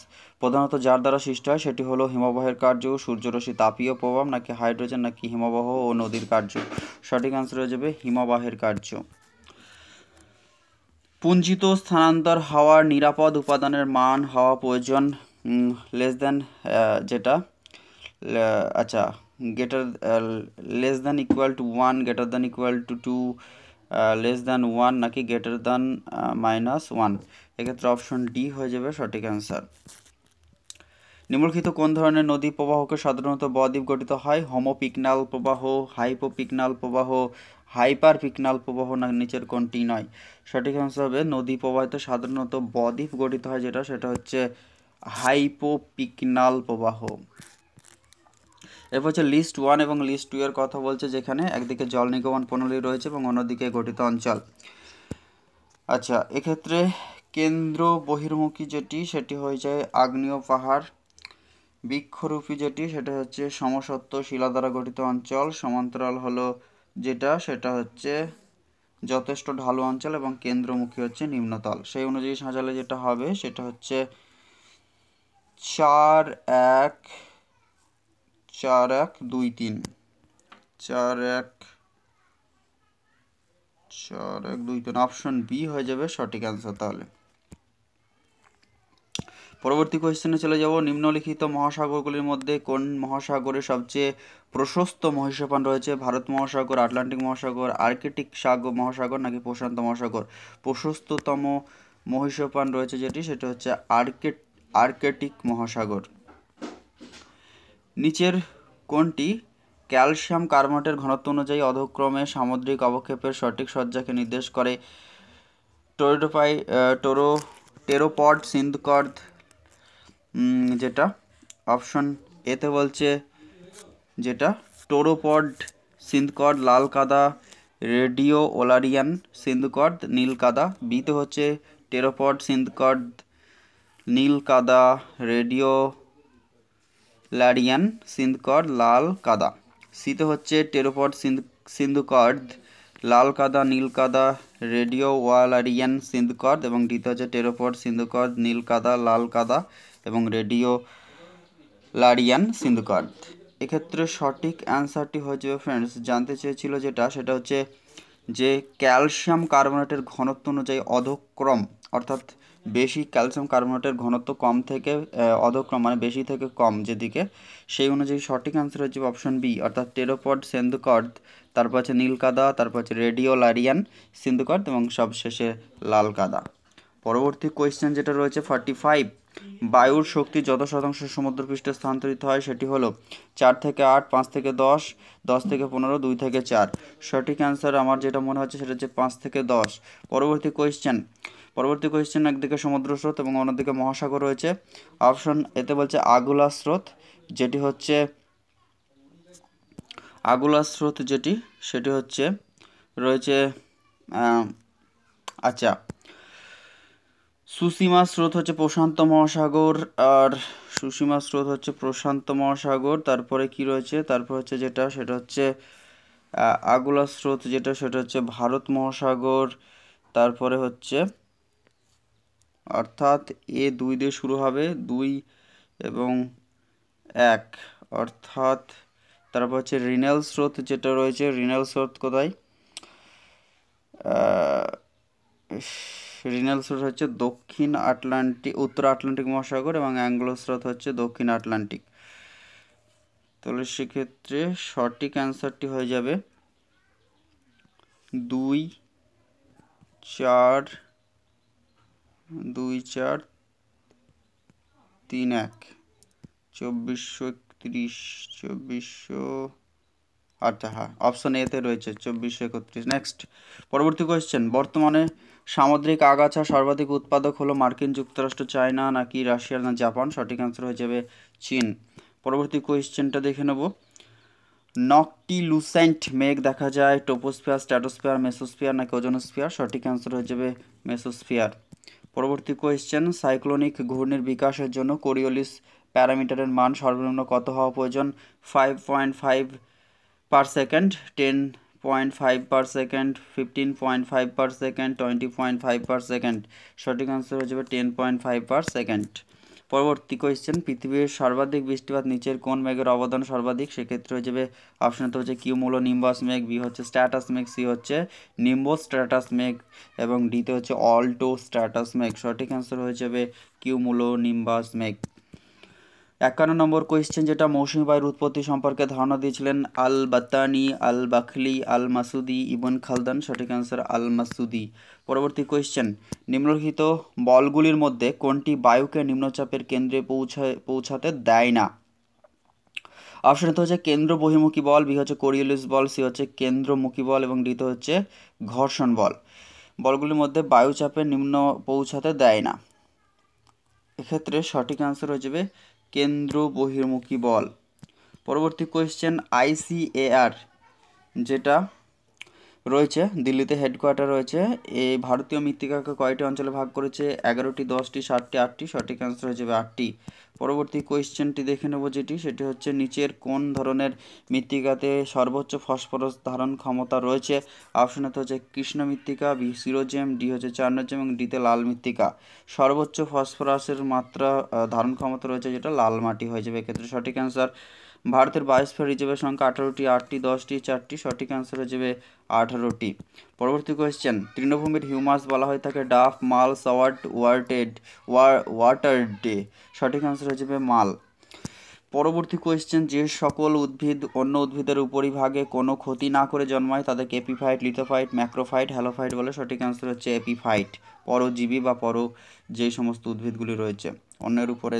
প্রধানত যার দ্বারা সৃষ্টি হয় সেটি হলো হিমবাহের কার্য, সূর্যরশ্মি তাপীয় প্রভাব নাকি হাইড্রোজেন নাকি হিমবাহ ও নদীর কার্য? সঠিক আনসার হয়ে যাবে হিমবাহের কার্য। পুঞ্জিত স্থানান্তর হওয়ার নিরাপদ উপাদানের মান হওয়া প্রয়োজন লেস দ্যান যেটা আচ্ছা greater less than equal to 1, greater than equal to 2, less than 1 নাকি গ্রেটার দ্যান -1? এক্ষেত্রে অপশন ডি হয়ে যাবে সঠিক অ্যান্সার। নিম্নলিখিত কোন ধরনের নদী প্রবাহকে সাধারণত বদ্বীপ গঠিত হয়? হোমোপিকনাল প্রবাহ, হাইপোপিকনাল প্রবাহ, হাইপার পিকনাল প্রবাহ না নিচের কোনটি নয়? সঠিক অ্যান্সার হবে নদী প্রবাহিত সাধারণত বদ্বীপ গঠিত হয় যেটা সেটা হচ্ছে হাইপোপিকনাল প্রবাহ। এরপর হচ্ছে লিস্ট 1 এবং লিস্ট 2 এর কথা বলছে, যেখানে একদিকে জল নিগমন প্রণালী রয়েছে এবং অন্যদিকে গঠিত অঞ্চল। আচ্ছা, এক্ষেত্রে কেন্দ্র বহির্মুখী যেটি সেটি হয়ে যায় আগ্নেয় পাহাড়। বৃক্ষরূপী যেটি সেটা হচ্ছে সমসত্ব শিলা দ্বারা গঠিত অঞ্চল। সমান্তরাল হলো যেটা সেটা হচ্ছে যথেষ্ট ঢালু অঞ্চল এবং কেন্দ্রমুখী হচ্ছে নিম্নতল। সেই অনুযায়ী সাজালে যেটা হবে সেটা হচ্ছে 4-1, 4-1, 2-3, 4-1, 4-1, 2-3। অপশন বি হয়ে যাবে সঠিক অ্যান্সার তাহলে। পরবর্তী কোয়েশ্চেনে চলে যাব। নিম্নলিখিত মহাসাগরগুলির মধ্যে কোন মহাসাগরে সবচেয়ে প্রশস্ত মহিষপান রয়েছে? ভারত মহাসাগর, আটলান্টিক মহাসাগর, আর্কটিক মহাসাগর নাকি প্রশান্ত মহাসাগর? প্রশস্ততম মহিষপান রয়েছে যেটি সেটা হচ্ছে আর্কটিক মহাসাগর। নিচের কোনটি ক্যালসিয়াম কার্বনেটের ঘনত্ব অনুযায়ী অধক্রমে সামুদ্রিক অবক্ষেপের সঠিক সজ্জাকে নির্দেশ করে? টেরোপড, সিন্ধকর্দ, যেটা অপশন এতে বলছে যেটা টোরোপড সিন্ধকর্দ লাল কাদা, রেডিও ওলারিয়ান সিন্ধকর্দ নীল কাদা। বিতে হচ্ছে টেরোপড সিন্ধকর্দ নীল কাদা, রেডিও লারিয়ান সিন্ধকর্দ লাল কাদা। সিতে হচ্ছে টেরোপড সিন্ধকর্দ লাল কাদা, নীল কাদা, রেডিও ওয়ালারিয়ান সিন্ধকর্দ এবং ডিতে হচ্ছে টেরোপড সিন্ধকর্দ নীল কাদা, লাল কাদা এবং রেডিও লারিয়ান সিন্ধকর্দ। এক্ষেত্রে সঠিক অ্যান্সারটি হয়ে যাবে ফ্রেন্ডস, জানতে চেয়েছিল যেটা সেটা হচ্ছে যে ক্যালসিয়াম কার্বনেটের ঘনত্ব অনুযায়ী অধক্রম অর্থাৎ বেশি ক্যালসিয়াম কার্বনেটের ঘনত্ব কম থেকে অধক্রম মানে বেশি থেকে কম যেদিকে, সেই অনুযায়ী সঠিক অ্যান্সার হচ্ছে অপশন বি অর্থাৎ টেরোপড সেন্দুকর্দ, তারপর হচ্ছে নীলকাদা, তারপর হচ্ছে রেডিওলারিয়ান সিন্ধুকর্দ এবং সবশেষে লাল কাদা। পরবর্তী কোয়েশ্চেন যেটা রয়েছে 45, বায়ুর শক্তি যত শতাংশ সমুদ্রপৃষ্ঠে স্থানান্তরিত হয় সেটি হলো 4 থেকে 8, 5 থেকে 10, 10 থেকে 15, 2 থেকে 4। সঠিক অ্যান্সার আমার যেটা মনে হচ্ছে সেটা হচ্ছে 5 থেকে 10। পরবর্তী কোয়েশ্চেন একদিকে সমুদ্র স্রোত এবং অন্যদিকে মহাসাগর রয়েছে। অপশন এতে বলছে আগুলা স্রোত, যেটি হচ্ছে আগুলা স্রোত যেটি সেটি হচ্ছে রয়েছে আচ্ছা, সুসীমা স্রোত হচ্ছে প্রশান্ত মহাসাগর, আর সুসীমা স্রোত হচ্ছে প্রশান্ত মহাসাগর। তারপরে কি রয়েছে, তারপর হচ্ছে যেটা সেটা হচ্ছে আগুলা স্রোত যেটা সেটা হচ্ছে ভারত মহাসাগর। তারপরে হচ্ছে অর্থাৎ এ 2 দিয়ে শুরু হবে, 2 এবং 1, অর্থাৎ তারপর হচ্ছে রিনেল স্রোত যেটা রয়েছে, রিনেল স্রোত কোথায়, রিনেল স্রোত হচ্ছে দক্ষিণ আটলান্টিক, উত্তর আটলান্টিক মহাসাগর, এবং অ্যাংলো স্রোত হচ্ছে দক্ষিণ আটলান্টিক। তাহলে সেক্ষেত্রে সঠিক অ্যান্সারটি হয়ে যাবে 2, 4, 2, 4, 3, 1, 2431, 2400, আচ্ছা হ্যাঁ অপশন এতে রয়েছে 2431। নেক্সট, পরবর্তী কোয়েশ্চেন, বর্তমানে সামুদ্রিক আগাছা সর্বাধিক উৎপাদক হলো মার্কিন যুক্তরাষ্ট্র, চায়না নাকি রাশিয়া না জাপান? সঠিক অ্যান্সার হয়ে যাবে চীন। পরবর্তী কোয়েশ্চেনটা দেখে নেব, নকটিলুসেন্ট মেঘ দেখা যায় টোপোস্ফিয়ার, স্ট্র্যাটোস্ফিয়ার, মেসোস্ফিয়ার নাকি ওজোনোস্ফিয়ার? সঠিক অ্যান্সার হয়ে যাবে মেসোস্ফিয়ার। পরবর্তী কোয়েশ্চেন, সাইক্লোনিক ঘূর্ণির বিকাশের জন্য কোরিওলিস প্যারামিটারের মান সর্বনিম্ন কত হওয়া প্রয়োজন? 5.5 per second, 10.5 per second, 15.5 per second, 20.5 per second? সঠিক আনসার হয়ে যাবে 10.5 পার সেকেন্ড। পরবর্তী কোয়েশ্চেন, পৃথিবীর সর্বাধিক বৃষ্টিপাত নিচের কোন মেঘের অবদান সর্বাধিক? সেক্ষেত্রে হয়ে যাবে অপশন তো হচ্ছে কিউমুলো নিম্বাস মেঘ, বি হচ্ছে স্ট্র্যাটাস মেঘ, সি হচ্ছে নিম্বো স্ট্র্যাটাস মেঘ, এবং ডিতে হচ্ছে অল্টো স্ট্র্যাটাস মেঘ। সঠিক অ্যান্সার হয়ে যাবে কিউমুলো নিম্বাস মেঘ। 51 নম্বর কোয়েশ্চেন যেটা মৌসুমী বায়ুর উৎপত্তি সম্পর্কে ধারণা দিয়েছিলেন আল বাত্তানি, আল বাখলি, আল মাসুদি, ইবন খালদান? সঠিক অ্যান্সার আল মাসুদি। পরবর্তী কোয়েশ্চেন, নিম্নলিখিত বলগুলির মধ্যে কোনটি বায়ুকে নিম্নচাপের কেন্দ্রে পৌঁছাতে দেয় না? অপশন তো হচ্ছে কেন্দ্র বহির্মুখী বল, বি হচ্ছে কোরিওলিস বল, সি হচ্ছে কেন্দ্রমুখী বল, এবং ডিতে হচ্ছে ঘর্ষণ বল। বলগুলির মধ্যে বায়ুচাপে নিম্ন পৌঁছাতে দেয় না, এক্ষেত্রে সঠিক অ্যান্সার হয়ে যাবে কেন্দ্র বহির্মুখী বল। পরবর্তী কোয়েশ্চেন, আইসিএআর যেটা রয়েছে দিল্লিতে হেডকোয়ার্টার রয়েছে, এই ভারতীয় মৃত্তিকাকে কয়টি অঞ্চলে ভাগ করেছে? 11টি, 10টি, 7টি, 8টি? সঠিক অ্যান্সার হয়ে যাবে 8টি। পরবর্তী কোয়েশ্চেনটি দেখে নেব যেটি সেটি হচ্ছে নিচের কোন ধরনের মৃত্তিকাতে সর্বোচ্চ ফসফরাস ধারণ ক্ষমতা রয়েছে? অপশনেতে হচ্ছে কৃষ্ণ মৃত্তিকা, বি সিরোজেম, ডি হচ্ছে চার্নোজেম, এবং ডিতে লাল মৃত্তিকা। সর্বোচ্চ ফসফরাসের মাত্রা ধারণ ক্ষমতা রয়েছে যেটা লাল মাটি হয়ে যাবে, এক্ষেত্রে সঠিক অ্যান্সার। ভারতের বায়োস্ফিয়ার রিজার্ভের সংখ্যা 18টি, 8টি, 10টি, 4টি? সঠিক অ্যান্সার হয়ে যাবে 18টি। পরবর্তী কোয়েশ্চেন, তৃণভূমির হিউমাস বলা হয়ে থাকে ডাফ, মাল, সাওয়ার্ড, ওয়াটার ডে? সঠিক অ্যান্সার হয়ে যাবে মাল। পরবর্তী কোয়েশ্চেন, যে সকল উদ্ভিদ অন্য উদ্ভিদের উপরিভাগে কোনো ক্ষতি না করে জন্মায় তাদেরকে এপিফাইট, লিথোফাইট, ম্যাক্রোফাইট, হ্যালোফাইট বলে? সঠিক অ্যান্সার হচ্ছে এপিফাইট। পরজীবী বা যেই সমস্ত উদ্ভিদগুলি রয়েছে অন্যের উপরে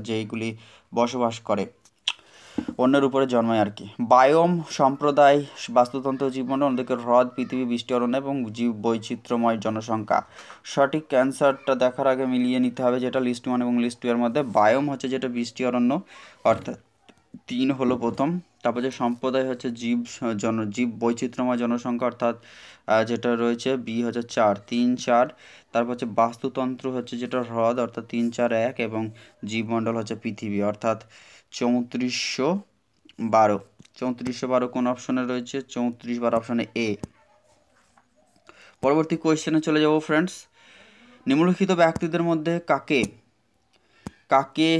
যেইগুলি বসবাস করে, অন্যের উপরে জন্মায় আর কি। বায়োম সম্প্রদায়, বাস্তুতন্ত্র, জীবমণ্ডল, অন্যদিকে হ্রদ, পৃথিবী, বৃষ্টি অরণ্য এবং জীব বৈচিত্র্যময় জনসংখ্যা। সঠিক অ্যান্সারটা দেখার আগে মিলিয়ে নিতে হবে যেটা লিস্ট 1 এবং লিস্ট 2 এর মধ্যে। বায়োম হচ্ছে যেটা বৃষ্টি অরণ্য, অর্থাৎ 3 হলো প্রথম। তারপর যে সম্প্রদায় হচ্ছে জীব বৈচিত্র্যময় জনসংখ্যা, অর্থাৎ যেটা রয়েছে বি হচ্ছে 4, 3, 4। তারপর হচ্ছে বাস্তুতন্ত্র হচ্ছে যেটা হ্রদ, অর্থাৎ 3, 4, 1, এবং জীবমণ্ডল হচ্ছে পৃথিবী, অর্থাৎ 3412। 3412 কোন অপশনে রয়েছে? 3412 অপশনে এ। পরবর্তী কোয়েশ্চেনে চলে যাব ফ্রেন্ডস, নিম্নলিখিত ব্যক্তিদের মধ্যে কাকে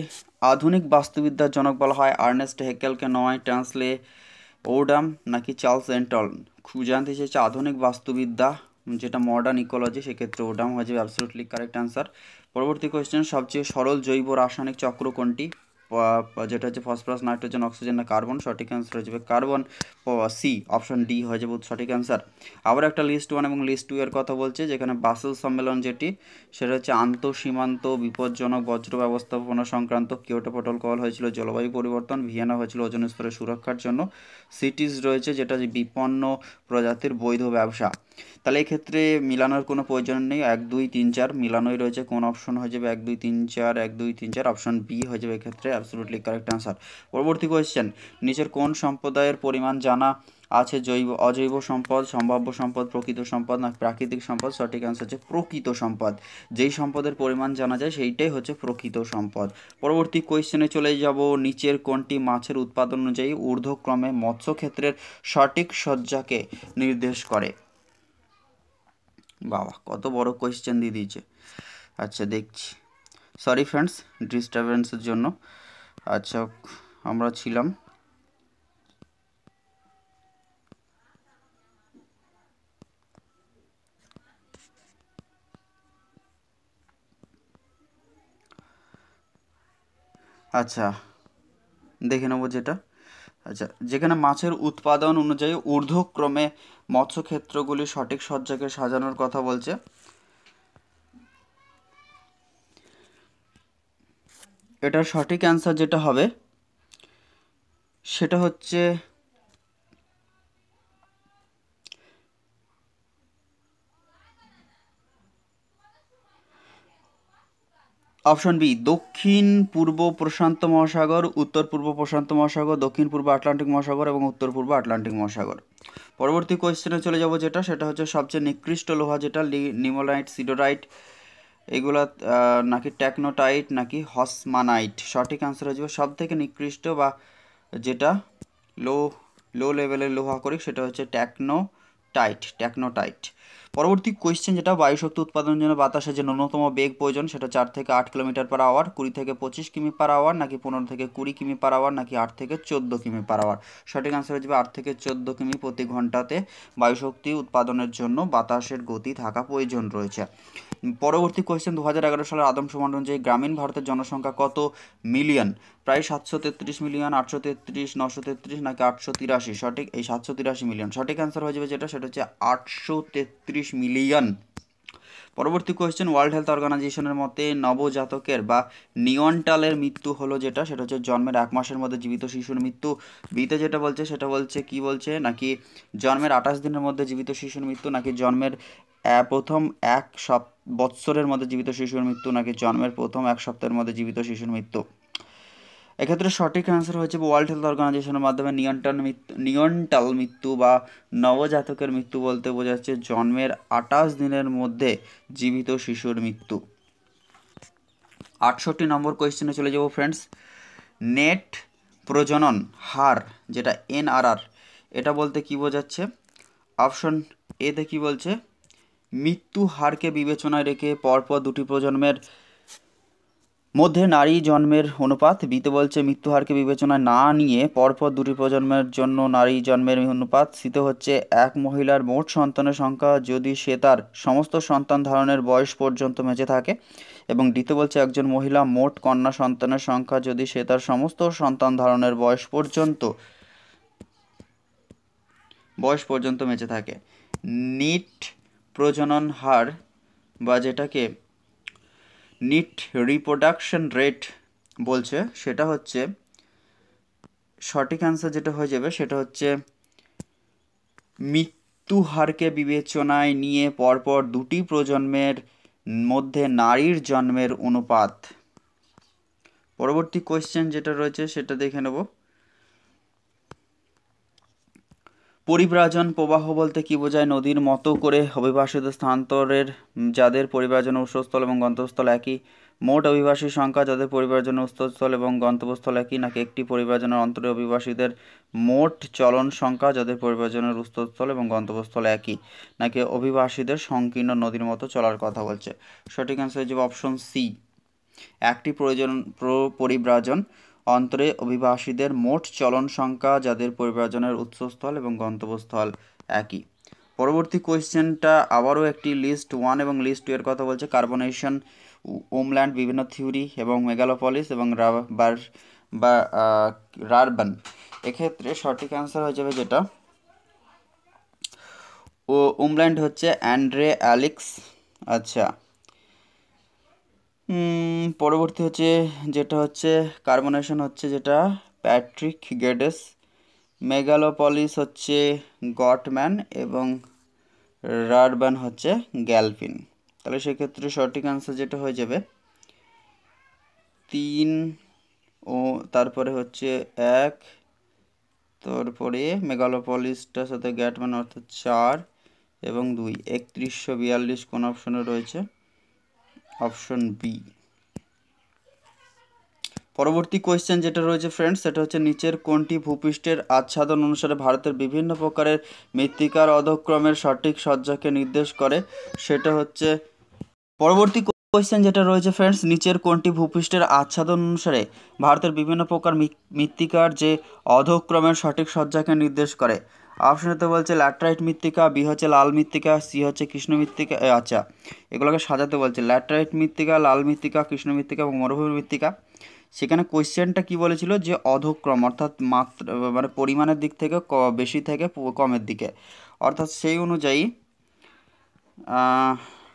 আধুনিক বাস্তুবিদ্যার জনক বলা হয়? আর্নেস্ট হেকেলকে নয়, ট্রান্সলে ওডাম নাকি চার্লস এন্টন? খুব জানতে চেয়েছে আধুনিক বাস্তুবিদ্যা যেটা মডার্ন ইকোলজি, সেক্ষেত্রে ওটাও হয়ে যাবে অ্যাবসলিউটলি কারেক্ট অ্যান্সার। পরবর্তী কোয়েশ্চেন, সবচেয়ে সরল জৈব রাসায়নিক চক্র কোনটি? যেটা হচ্ছে ফসফরাস, নাইট্রোজেন, অক্সিজেন না কার্বন? সঠিক অ্যান্সার হয়ে যাবে কার্বন, সি অপশন ডি হয়ে যাবে সঠিক অ্যান্সার। আবার একটা লিস্ট 1 এবং লিস্ট 2 এর কথা বলছে, যেখানে বাসেল সম্মেলন যেটি, সেটা হচ্ছে আন্তঃসীমান্ত বিপজ্জনক বজ্র ব্যবস্থাপনা সংক্রান্ত। কিয়োটো প্রোটোকল হয়েছিল জলবায়ু পরিবর্তন, ভিয়েনা হয়েছিল ওজোন স্তরের সুরক্ষার জন্য। সিটিজ রয়েছে যেটা বিপন্ন প্রজাতির বৈধ ব্যবসা। তাহলে এক্ষেত্রে মিলানোর কোনো প্রয়োজন নেই, 1 2 3 4 মিলানোই রয়েছে। কোন অপশন হয়ে যাবে 1 2 3 4? 1 2 3 4 অপশন বি হয়ে যাবে এক্ষেত্রে অ্যাবসলিউটলি কারেক্ট অ্যান্সার। পরবর্তী কোয়েশ্চেন, নিচের কোন সম্প্রদায়ের পরিমাণ জানা আছে? অজৈব সম্পদ, সম্ভাব্য সম্পদ, প্রকৃত সম্পদ না প্রাকৃতিক সম্পদ? সঠিক অ্যান্সার হচ্ছে প্রকৃত সম্পদ। যেই সম্পদের পরিমাণ জানা যায় সেইটাই হচ্ছে প্রকৃত সম্পদ। পরবর্তী কোয়েশ্চেনে চলে যাব, নিচের কোনটি মাছের উৎপাদন অনুযায়ী ঊর্ধ্বক্রমে মৎস্যক্ষেত্রের সঠিক সজ্জাকে নির্দেশ করে? বাবা, কত বড় কোয়েশ্চেন দিয়ে দিয়েছে। আচ্ছা দেখছি, সরি ফ্রেন্ডস ডিস্টারবেন্সের জন্য। আচ্ছা, আমরা ছিলাম আচ্ছা দেখে নেবো যেটা। আচ্ছা, যেখানে মাছের উৎপাদন অনুযায়ী ঊর্ধ্বক্রমে মৎস্যক্ষেত্রগুলি সঠিক সজ্জাকে সাজানোর কথা বলছে, এটার সঠিক অ্যান্সার যেটা হবে সেটা হচ্ছে অপশন বি, দক্ষিণ পূর্ব প্রশান্ত মহাসাগর, উত্তর পূর্ব প্রশান্ত মহাসাগর, দক্ষিণ পূর্ব আটলান্টিক মহাসাগর এবং উত্তর পূর্ব আটলান্টিক মহাসাগর। পরবর্তী কোয়েশ্চেনে চলে যাব, যেটা সেটা হচ্ছে সবচেয়ে নিকৃষ্ট লোহা যেটা, নিমোলাইট, সিডোরাইট, এগুলা নাকি টেকনোটাইট নাকি হসমানাইট? সঠিক অ্যান্সার হয়ে যাবে সব থেকে নিকৃষ্ট বা যেটা লো লো লেভেলের লোহা করি সেটা হচ্ছে টেকনোটাইট। পরবর্তী কোয়েশ্চেন, যেটা বায়ুশক্তি উৎপাদনের জন্য বাতাসে যে ন্যূনতম বেগ প্রয়োজন সেটা 4 থেকে 8 কিলোমিটার পার আওয়ার, 20 থেকে 25 কিমি পার আওয়ার নাকি 15 থেকে 20 কিমি পার আওয়ার নাকি 8 থেকে 14 কিমি পার আওয়ার? সঠিক অ্যান্সার হয়ে যাবে 8 থেকে 14 কিমি প্রতি ঘন্টাতে বায়ুশক্তি উৎপাদনের জন্য বাতাসের গতি থাকা প্রয়োজন রয়েছে। পরবর্তী কোয়েশ্চেন, 2011 সালের আদমশুমারি অনুযায়ী গ্রামীণ ভারতের জনসংখ্যা কত মিলিয়ন? প্রায় 733 মিলিয়ন, 833, 933 নাকি 883? সঠিক এই 783 মিলিয়ন সঠিক অ্যান্সার হয়ে যাবে যেটা, সেটা হচ্ছে 833 মিলিয়ন। পরবর্তী কোয়েশ্চেন, ওয়ার্ল্ড হেলথ অর্গানাইজেশনের মতে নবজাতকের বা নিয়ন্টালের মৃত্যু হলো যেটা, সেটা হচ্ছে জন্মের 1 মাসের মধ্যে জীবিত শিশুর মৃত্যু। বিতে যেটা বলছে সেটা বলছে কি বলছে, নাকি জন্মের 28 দিনের মধ্যে জীবিত শিশুর মৃত্যু, নাকি জন্মের প্রথম 1 বৎসরের মধ্যে জীবিত শিশুর মৃত্যু, নাকি জন্মের প্রথম 1 সপ্তাহের মধ্যে জীবিত শিশুর মৃত্যু? এক্ষেত্রে সঠিক অ্যান্সার হচ্ছে ওয়ার্ল্ড হেলথ অর্গানাইজেশনের মাধ্যমে নিয়ন্টাল মৃত্যু বা নবজাতকের মৃত্যু বলতে বোঝাচ্ছে জন্মের 28 দিনের মধ্যে জীবিত শিশুর মৃত্যু। 68 নম্বর কোয়েশ্চেনে চলে যাব ফ্রেন্ডস, নেট প্রজনন হার যেটা NRR, এটা বলতে কি বোঝাচ্ছে? অপশন এতে কি বলছে, মৃত্যু হারকে বিবেচনায় রেখে পরপর 2টি প্রজন্মের মধ্যে নারী জন্মের অনুপাত। বিতে বলছে মৃত্যু হারকে বিবেচনায় না নিয়ে পরপর 2টি প্রজন্মের জন্য নারী জন্মের অনুপাত। সিতে হচ্ছে এক মহিলার মোট সন্তানের সংখ্যা যদি সে তার সমস্ত সন্তান ধারণের বয়স পর্যন্ত বেঁচে থাকে, এবং ডিতে বলছে একজন মহিলা মোট কন্যা সন্তানের সংখ্যা যদি সে তার সমস্ত সন্তান ধারণের বয়স পর্যন্ত বেঁচে থাকে। নিট প্রজনন হার বা যেটাকে নিট রিপ্রোডাকশন রেট বলছে, সেটা হচ্ছে সঠিক অ্যান্সার যেটা হয়ে যাবে সেটা হচ্ছে মৃত্যু হারকে বিবেচনায় নিয়ে পরপর 2টি প্রজন্মের মধ্যে নারীর জন্মের অনুপাত। পরবর্তী কোয়েশ্চেন যেটা রয়েছে সেটা দেখে নেব, পরিব্রাজন প্রবাহ বলতে কি বোঝায়? নদীর মতো করে অভিবাসিত স্থানান্তরের যাদের পরিব্রাজনের উৎসস্থল এবং গন্তব্যস্থল একই, মোট অভিবাসীর সংখ্যা যাদের পরিব্রাজনের উৎসস্থল এবং গন্তব্যস্থল একই, নাকি একটি পরিব্রাজনের অন্তরে অভিবাসীদের মোট চলন সংখ্যা যাদের পরিব্রাজনের উৎসস্থল এবং গন্তব্যস্থল একই, নাকি অভিবাসীদের সংকীর্ণ নদীর মতো চলার কথা বলছে? সঠিক অ্যান্সার হয়ে যাবে অপশন সি, একটি পরিব্রাজন অন্তরে অভিবাসীদের মোট চলন সংখ্যা যাদের পরিব্রাজনের উৎসস্থল এবং গন্তব্যস্থল একই। পরবর্তী কোয়েশ্চেনটা আবারও একটি লিস্ট 1 এবং লিস্ট 2 এর কথা বলছে। কার্বনেশন, ওমল্যান্ড, বিভিন্ন থিওরি এবং মেগালোপলিস এবং রারবান। এক্ষেত্রে সঠিক অ্যান্সার হয়ে যাবে যেটা ওমল্যান্ড হচ্ছে অ্যান্ড্রে অ্যালেক্স। আচ্ছা, পরবর্তী হচ্ছে যেটা হচ্ছে কার্বনেশন হচ্ছে যেটা প্যাট্রিক গেডেস, মেগালোপলিস হচ্ছে গটম্যান এবং রারবান হচ্ছে গ্যালভিন। তাহলে সেক্ষেত্রে সঠিক আনসার যেটা হয়ে যাবে 3 ও তারপরে হচ্ছে 1, তারপরে মেগালোপলিসটার সাথে গ্যাটম্যান অর্থাৎ 4 এবং 2, 3142 কোন অপশনে রয়েছে? Option B. পরবর্তী কোয়েশ্চেন যেটা রয়েছে ফ্রেন্ডস, সেটা হচ্ছে নিচের কোনটি ভূপৃষ্ঠের আচ্ছাদন অনুসারে ভারতের বিভিন্ন প্রকারের মৃত্তিকার অধক্রমের সঠিক সজ্জাকে নির্দেশ করে? সেটা হচ্ছে পরবর্তী কোয়েশ্চেন যেটা রয়েছে ফ্রেন্ডস, নিচের কোনটি ভূপৃষ্ঠের আচ্ছাদন অনুসারে ভারতের বিভিন্ন প্রকার মৃত্তিকার যে অধক্রমের সঠিক সজ্জাকে নির্দেশ করে? অপশনেতে বলছে ল্যাটেরাইট মৃত্তিকা, বি হচ্ছে লাল মৃত্তিকা, সি হচ্ছে কৃষ্ণ মৃত্তিকা। আচ্ছা, এগুলোকে সাজাতে বলছে ল্যাটেরাইট মৃত্তিকা, লাল মৃত্তিকা, কৃষ্ণ মৃত্তিকা এবং মরুভূমি মৃত্তিকা। সেখানে কোয়েশ্চেনটা কি বলেছিল যে অধক্রম অর্থাৎ মাত্রা মানে পরিমাণের দিক থেকে বেশি থেকে কমের দিকে, অর্থাৎ সেই অনুযায়ী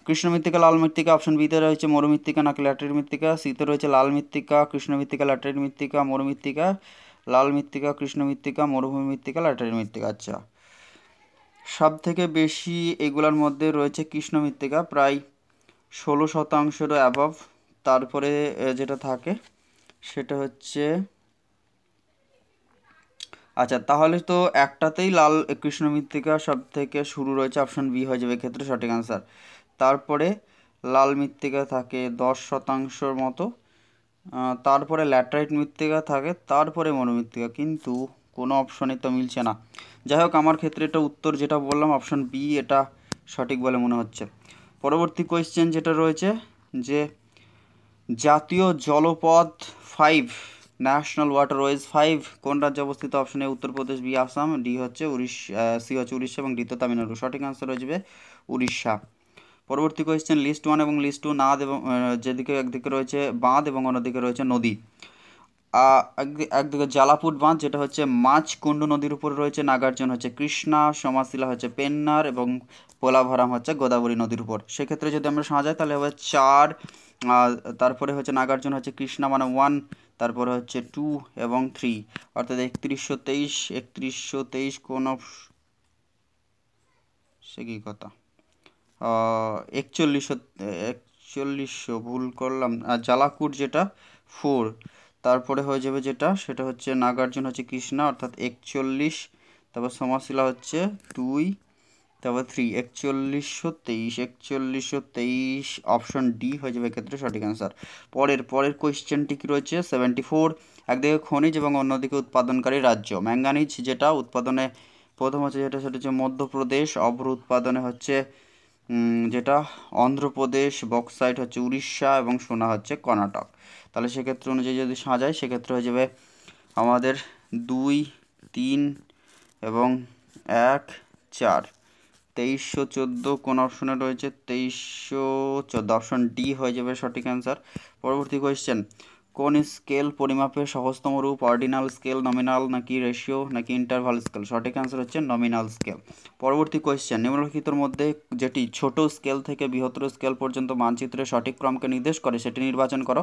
কৃষ্ণ মৃত্তিকা, লাল মৃত্তিকা। অপশন বিতে রয়েছে মরু মৃত্তিকা নাকি ল্যাটেরাইট মৃত্তিকা, সিতে রয়েছে লাল মৃত্তিকা, কৃষ্ণ মৃত্তিকা, ল্যাটেরাইট মৃত্তিকা, মরু মৃত্তিকা, লাল মৃত্তিকা, কৃষ্ণ মৃত্তিকা, মরুভূমি মৃত্তিকা, ল্যাটেরাইট মৃত্তিকা। আচ্ছা, সব থেকে বেশি এগুলোর মধ্যে রয়েছে কৃষ্ণ মৃত্তিকা, প্রায় 16%-এরও অ্যাবভ। তারপরে যেটা থাকে সেটা হচ্ছে আচ্ছা, তাহলে তো একটাতেই লাল কৃষ্ণ মৃত্তিকা সব থেকে শুরু রয়েছে, অপশন বি হয়ে যাবে ক্ষেত্রে সঠিক আনসার। তারপরে লাল মৃত্তিকা থাকে 10%-র মতো, তারপরে ল্যাটেরাইট মৃত্তিকা থাকে, তারপরে মরুমৃত্তিকা, কিন্তু কোনো অপশনে তো মিলছে না। যাই হোক, আমার ক্ষেত্রে এটা উত্তর যেটা বললাম অপশন বি, এটা সঠিক বলে মনে হচ্ছে। পরবর্তী কোয়েশ্চেন যেটা রয়েছে যে জাতীয় জলপথ 5, ন্যাশনাল ওয়াটারওয়েজ 5 কোন রাজ্যে অবস্থিত? Option A Uttar Pradesh, B Assam, D হচ্ছে উড়িষ্যা, সি হচ্ছে উড়িষ্যা এবং ডি তো তামিলনাড়ু। সঠিক আনসার হয়ে যাবে উড়িষ্যা। পরবর্তী কোয়েশ্চেন লিস্ট 1 এবং লিস্ট 2 নাদ এবং যেদিকে একদিকে রয়েছে বাঁধ এবং অন্যদিকে রয়েছে নদী। একদিকে জালাপুর বাঁধ যেটা হচ্ছে মাছকুন্ডু নদীর উপর রয়েছে, নাগার্জুন হচ্ছে কৃষ্ণা, সমাশিলা হচ্ছে পেন্নার এবং পোলাভরম হচ্ছে গোদাবরী নদীর উপর। সেক্ষেত্রে যদি আমরা সাজাই তাহলে হবে 4, তারপরে হচ্ছে নাগার্জুন হচ্ছে কৃষ্ণা মানে 1, তারপরে হচ্ছে 2 এবং 3, অর্থাৎ 3123 কোন সে কি কথা 4100 ভুল করলাম। আর জালাকুট যেটা 4, তারপরে হয়ে যাবে যেটা সেটা হচ্ছে নাগার্জুন হচ্ছে কৃষ্ণা অর্থাৎ 41, তারপর সমাশিলা হচ্ছে 2, তারপর 3, 4123 অপশন ডি হয়ে যাবে ক্ষেত্রে সঠিক অ্যান্সার। পরের কোয়েশ্চেনটি কি রয়েছে 74, একদিকে খনিজ এবং অন্যদিকে উৎপাদনকারী রাজ্য। ম্যাঙ্গানিজ যেটা উৎপাদনে প্রথম হচ্ছে যেটা সেটা হচ্ছে মধ্যপ্রদেশ, অভ্র উৎপাদনে হচ্ছে যেটা অন্ধ্রপ্রদেশ, বক্সাইট হচ্ছে উড়িষ্যা এবং সোনা হচ্ছে কর্ণাটক। তাহলে সেক্ষেত্রে অনুযায়ী যদি সাজায় সেক্ষেত্রে হয়ে যাবে আমাদের 2, 3 এবং 1, 4, 2314 কোন অপশনে রয়েছে? 2314, অপশন ডি হয়ে যাবে সঠিক অ্যান্সার। পরবর্তী কোয়েশ্চেন, কোন স্কেল পরিমাপের সহজতম রূপ? অর্ডিনাল স্কেল, নমিনাল নাকি রেশিও নাকি ইন্টারভাল স্কেল? সঠিক অ্যান্সার হচ্ছে নমিনাল স্কেল। পরবর্তী কোয়েশ্চেন, নিম্নলিখিতর মধ্যে যেটি ছোট স্কেল থেকে বৃহত্তর স্কেল পর্যন্ত মানচিত্রের সঠিক ক্রমকে নির্দেশ করে সেটি নির্বাচন করো।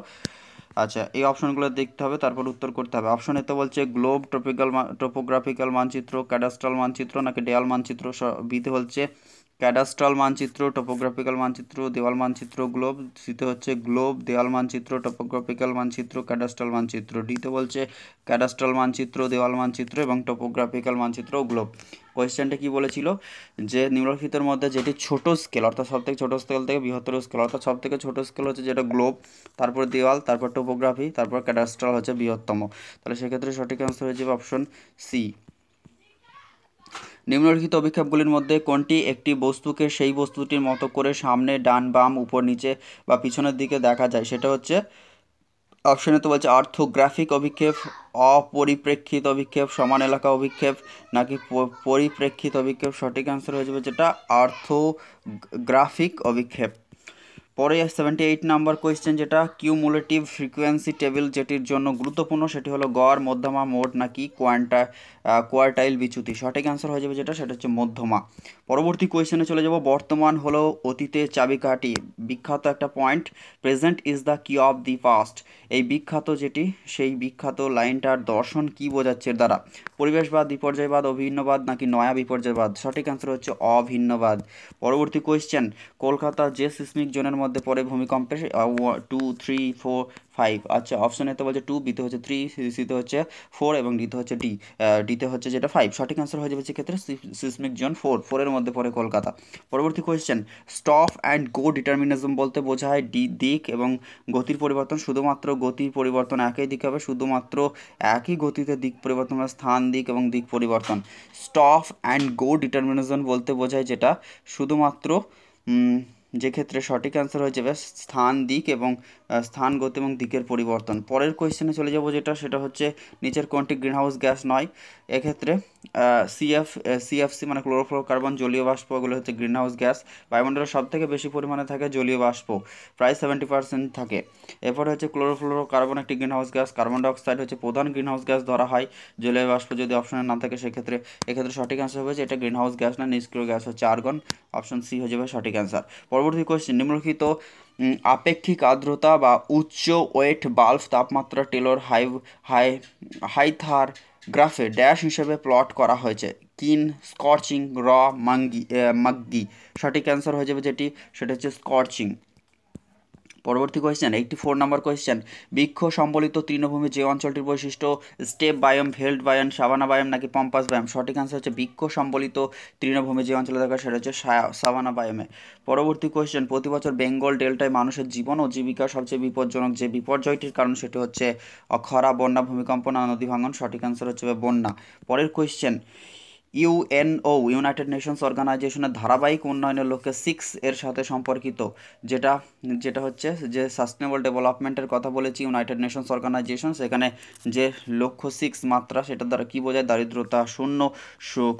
আচ্ছা, এই অপশনগুলো দেখতে হবে, তারপর উত্তর করতে হবে। অপশন এতে বলছে গ্লোব, টোপোগ্রাফিক্যাল মানচিত্র, ক্যাডাস্ট্রাল মানচিত্র নাকি দেয়াল মানচিত্র। বিতে বলছে ক্যাডাস্ট্রাল মানচিত্র, টোপোগ্রাফিক্যাল মানচিত্র, দেওয়াল মানচিত্র, গ্লোব। সিতে হচ্ছে গ্লোব, দেওয়াল মানচিত্র, টোপোগ্রাফিক্যাল মানচিত্র, ক্যাডাস্ট্রাল মানচিত্র। ডিতে বলছে ক্যাডাস্ট্রাল মানচিত্র, দেওয়াল মানচিত্র এবং টোপোগ্রাফিক্যাল মানচিত্র ও গ্লোব। কোয়েশ্চেনটা কি বলেছিল যে নিম্নলিখিতের মধ্যে যেটি ছোট স্কেল অর্থাৎ সব থেকে ছোট স্কেল থেকে বৃহত্তর স্কেল, অর্থাৎ সব থেকে ছোট স্কেল হচ্ছে যেটা গ্লোব, তারপর দেওয়াল, তারপর টোপোগ্রাফি, তারপর ক্যাডাস্ট্রাল হচ্ছে বৃহত্তম। তাহলে সেক্ষেত্রে সঠিক অ্যান্সার হয়ে যাবে অপশন সি। নিম্নলিখিত অভিক্ষেপগুলির মধ্যে কোনটি একটি বস্তুকে সেই বস্তুটির মতো করে সামনে, ডান, বাম, উপর, নিচে বা পিছনের দিকে দেখা যায়? সেটা হচ্ছে অপশনে তো বলছে অর্থোগ্রাফিক অভিক্ষেপ, অপরিপ্রেক্ষিত অভিক্ষেপ, সমান এলাকা অভিক্ষেপ নাকি পরিপ্রেক্ষিত অভিক্ষেপ। সঠিক অ্যান্সার হয়ে যাবে যেটা অর্থোগ্রাফিক অভিক্ষেপ। পরে 78 নাম্বার কোয়েশ্চেন, যেটা কিউমুলেটিভ ফ্রিকোয়েন্সি টেবিল যেটির জন্য গুরুত্বপূর্ণ সেটি হলো গড়, মধ্যমা, মোড নাকি কোয়ার্টাইল বিচ্যুতি। সঠিক অ্যান্সার হয়ে যাবে যেটা, সেটা হচ্ছে মধ্যমা। পরবর্তী কোয়েশ্চেনে চলে যাব। বর্তমান হলো অতীতের চাবিকাঠি, বিখ্যাত একটা পয়েন্ট। প্রেজেন্ট ইজ দ্য কি অফ দি পাস্ট। এই বিখ্যাত যেটি, সেই বিখ্যাত লাইনটার দর্শন কি বোঝাচ্ছে এর দ্বারা? পরিবেশবাদ, বিপর্যয়বাদ, অভিন্নবাদ নাকি নয়া বিপর্যয়বাদ। সঠিক অ্যান্সার হচ্ছে অভিন্নবাদ। পরবর্তী কোয়েশ্চেন, কলকাতা যে সিসমিক জোনের মধ্যে পড়ে ভূমিকম্পে 2, 3, 4, 5। আচ্ছা, অপশন এতে বলছে 2, বিতে হচ্ছে 3, সিতে হচ্ছে 4 এবং ডিতে হচ্ছে ডিতে হচ্ছে যেটা 5। সঠিক অ্যান্সার হয়ে যাবে সেক্ষেত্রে সিসমিক জোন 4 এর মধ্যে পড়ে কলকাতা। পরবর্তী question, stop and go determinism বলতে বোঝায় দিক এবং গতির পরিবর্তন। শুধুমাত্র গতির পরিবর্তন একই দিকে হবে, শুধুমাত্র একই গতিতে দিক পরিবর্তন হবে, স্থান, দিক এবং দিক পরিবর্তন। স্টপ অ্যান্ড গো ডিটারমিনিজম বলতে বোঝায় যেটা শুধুমাত্র যে ক্ষেত্রে সঠিক অ্যান্সার হয়ে যাবে স্থান, দিক এবং স্থান, গতি এবং দিকের পরিবর্তন। পরের কোয়েশ্চেনে চলে যাব, যেটা সেটা হচ্ছে নিচের কোনটি গ্রিনহাউস গ্যাস নয়। এক্ষেত্রে সিএফসি মানে ক্লোরোফ্লোরোকার্বন, জলীয় বাষ্প, এগুলো হচ্ছে গ্রিনহাউস গ্যাস। বায়ুমণ্ডলের সব থেকে বেশি পরিমাণে থাকে জলীয় বাষ্প, প্রায় 70% থাকে। এরপরে হচ্ছে ক্লোরোফ্লোরোকার্বন একটি গ্রিনহাউস গ্যাস। কার্বন ডাইঅক্সাইড হচ্ছে প্রধান গ্রিনহাউস গ্যাস ধরা হয়। জলীয় বাষ্প যদি অপশনে না থাকে সেক্ষেত্রে এক্ষেত্রে সঠিক অ্যান্সার হবে যে এটা গ্রিনহাউস গ্যাস না, নিষ্ক্রিয় গ্যাস হচ্ছে আর্গন। অপশন সি হয়ে যাবে সঠিক অ্যান্সার। পরবর্তী কোয়েশ্চেন, নিম্নলিখিত আপেক্ষিক আর্দ্রতা বা উচ্চ ওয়েট বাল্ব তাপমাত্রা টেলর হাইথার গ্রাফে ড্যাশ হিসেবে প্লট করা হয়েছে। কিন, স্কর্চিং, মাগ্গি। সঠিক অ্যান্সার হয়ে যাবে যেটি, সেটা হচ্ছে স্কর্চিং। পরবর্তী কোয়েশ্চেন, 84 নম্বর কোয়েশ্চেন, বৃক্ষ সম্বলিত তৃণভূমি যে অঞ্চলটির বৈশিষ্ট্য steppe biome, veld biome, savanna biome নাকি পম্পাস বায়োম। সঠিক অ্যান্সার হচ্ছে বৃক্ষ সম্বলিত তৃণভূমি যে অঞ্চলে থাকে সেটা হচ্ছে সাভানা বায়োমে। পরবর্তী কোয়েশ্চেন, প্রতি বছর বেঙ্গল ডেল্টায় মানুষের জীবন ও জীবিকা সবচেয়ে বিপজ্জনক যে বিপর্যয়টির কারণ সেটি হচ্ছে খরা, বন্যা, ভূমিকম্প না নদী ভাঙন। সঠিক অ্যান্সার হচ্ছে বন্যা। পরের কোয়েশ্চেন, ইউএনও ইউনাইটেড নেশনস অর্গানাইজেশনের ধারাবাহিক উন্নয়নের লক্ষ্যে 6 এর সাথে সম্পর্কিত, যেটা যেটা হচ্ছে যে সাস্টেনেবল ডেভেলপমেন্টের কথা বলেছি ইউনাইটেড নেশনস অর্গানাইজেশন, সেখানে যে লক্ষ্য 6 মাত্রা সেটার দ্বারা কী বোঝায়? দারিদ্রতা শূন্য,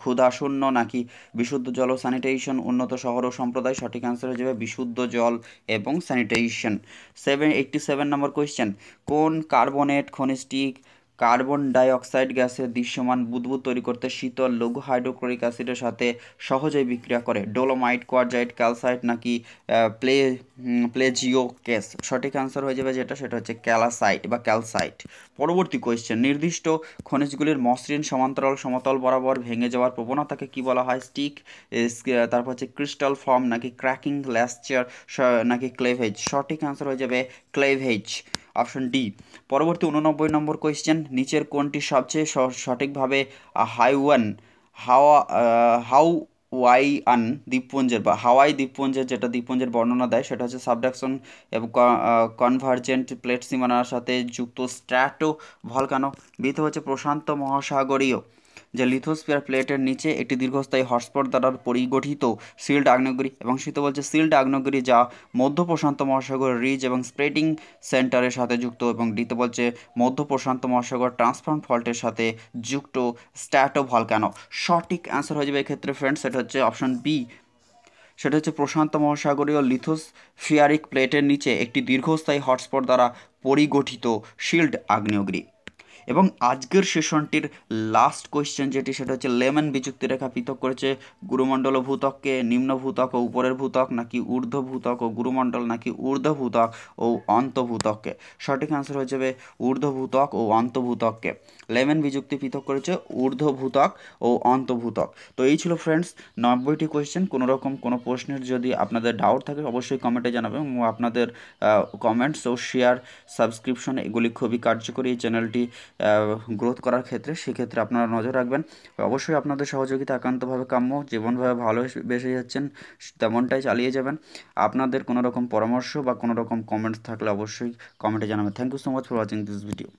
ক্ষুধা শূন্য নাকি বিশুদ্ধ জল ও স্যানিটেশন, উন্নত শহর ও সম্প্রদায়। সঠিক অ্যান্সার হয়ে যাবে বিশুদ্ধ জল এবং স্যানিটেশন। 87 নম্বর কোয়েশ্চেন, কোন কার্বনেট খনিজটি কার্বন ডাই অক্সাইড গ্যাসের দৃশ্যমান বুদবুদ তৈরি করতে শীতল লঘু হাইড্রোক্লোরিক অ্যাসিডের সাথে সহজেই বিক্রিয়া করে? ডোলোমাইট, কোয়ারজাইট, ক্যালসাইট নাকি প্লেজিওকেস। সঠিক অ্যান্সার হয়ে যাবে যেটা, সেটা হচ্ছে ক্যালাসাইট বা ক্যালসাইট। পরবর্তী কোয়েশ্চেন, নির্দিষ্ট খনিজগুলির মসৃণ সমান্তরাল সমতল বরাবর ভেঙে যাওয়ার প্রবণতাকে কি বলা হয়? স্টিক, তারপর হচ্ছে ক্রিস্টাল ফর্ম নাকি ক্র্যাকিং, ল্যাসচার নাকি ক্লেভেজ। সঠিক অ্যান্সার হয়ে যাবে ক্লেভেজ, অপশন ডি। পরবর্তী 89 নম্বর কোয়েশ্চেন, নিচের কোনটি সবচেয়ে সঠিকভাবে হাওয়াইয়ান দ্বীপপুঞ্জের বা হাওয়াই দ্বীপপুঞ্জের যেটা দ্বীপপুঞ্জের বর্ণনা দেয় সেটা হচ্ছে সাবডাকশন এবং কনভার্জেন্ট প্লেট সীমানার সাথে যুক্ত স্ট্র্যাটো ভলকানো। বিতে হচ্ছে প্রশান্ত মহাসাগরীয় যে লিথোস্ফিয়ার প্লেটের নিচে একটি দীর্ঘস্থায়ী হটস্পট দ্বারা পরিগঠিত সিল্ড আগ্নেয়গিরি, এবং শীত বলছে সিল্ড আগ্নেয়গিরি যা মধ্য প্রশান্ত মহাসাগর রিজ এবং স্প্রেডিং সেন্টারের সাথে যুক্ত, এবং ডিতে বলছে মধ্য প্রশান্ত মহাসাগর ট্রান্সফর্ম ফল্টের সাথে যুক্ত স্ট্র্যাটো ভলকানো। সঠিক অ্যান্সার হয়ে যাবে এক্ষেত্রে ফ্রেন্ডস, সেটা হচ্ছে অপশন বি, সেটা হচ্ছে প্রশান্ত মহাসাগরীয় লিথোস্ফিয়ারিক প্লেটের নিচে একটি দীর্ঘস্থায়ী হটস্পট দ্বারা পরিগঠিত শিল্ড আগ্নেয়গিরি। এবং আজকের সেশনটির লাস্ট কোয়েশ্চেন যেটি, সেটা হচ্ছে লেমন বিযুক্তি রেখা পৃথক করেছে গুরুমণ্ডল ও ভূত্বককে নিম্ন ভূত্বক ও উপরের ভূত্বক নাকি ঊর্ধ্ব ভূত্বক ও গুরুমণ্ডল নাকি ঊর্ধ্ব ভূত্বক ও অন্তভূত্বককে। সঠিক অ্যান্সার হয়ে যাবে ঊর্ধ্ব ভূত্বক ও অন্তভূত্বককে। লেমন বিযুক্তি পৃথক করেছে ঊর্ধ্ব ভূত্বক ও অন্তভূত্বক। তো এই ছিল ফ্রেন্ডস 90টি কোয়েশ্চেন। কোনো রকম কোনো প্রশ্নের যদি আপনাদের ডাউট থাকে অবশ্যই কমেন্টে জানাবেন, এবং আপনাদের কমেন্টস ও শেয়ার, সাবস্ক্রিপশন এগুলি খুবই কার্যকরী এই চ্যানেলটি গ্রোথ করার ক্ষেত্রে। সেক্ষেত্রে আপনারা নজর রাখবেন। অবশ্যই আপনাদের সহযোগিতা একান্তভাবে কাম্য। যেমনভাবে ভালোবেসে যাচ্ছেন তেমনটাই চালিয়ে যাবেন। আপনাদের কোনো রকম পরামর্শ বা কোনো রকম কমেন্টস থাকলে অবশ্যই কমেন্টে জানাবেন। Thank you so much for watching this video.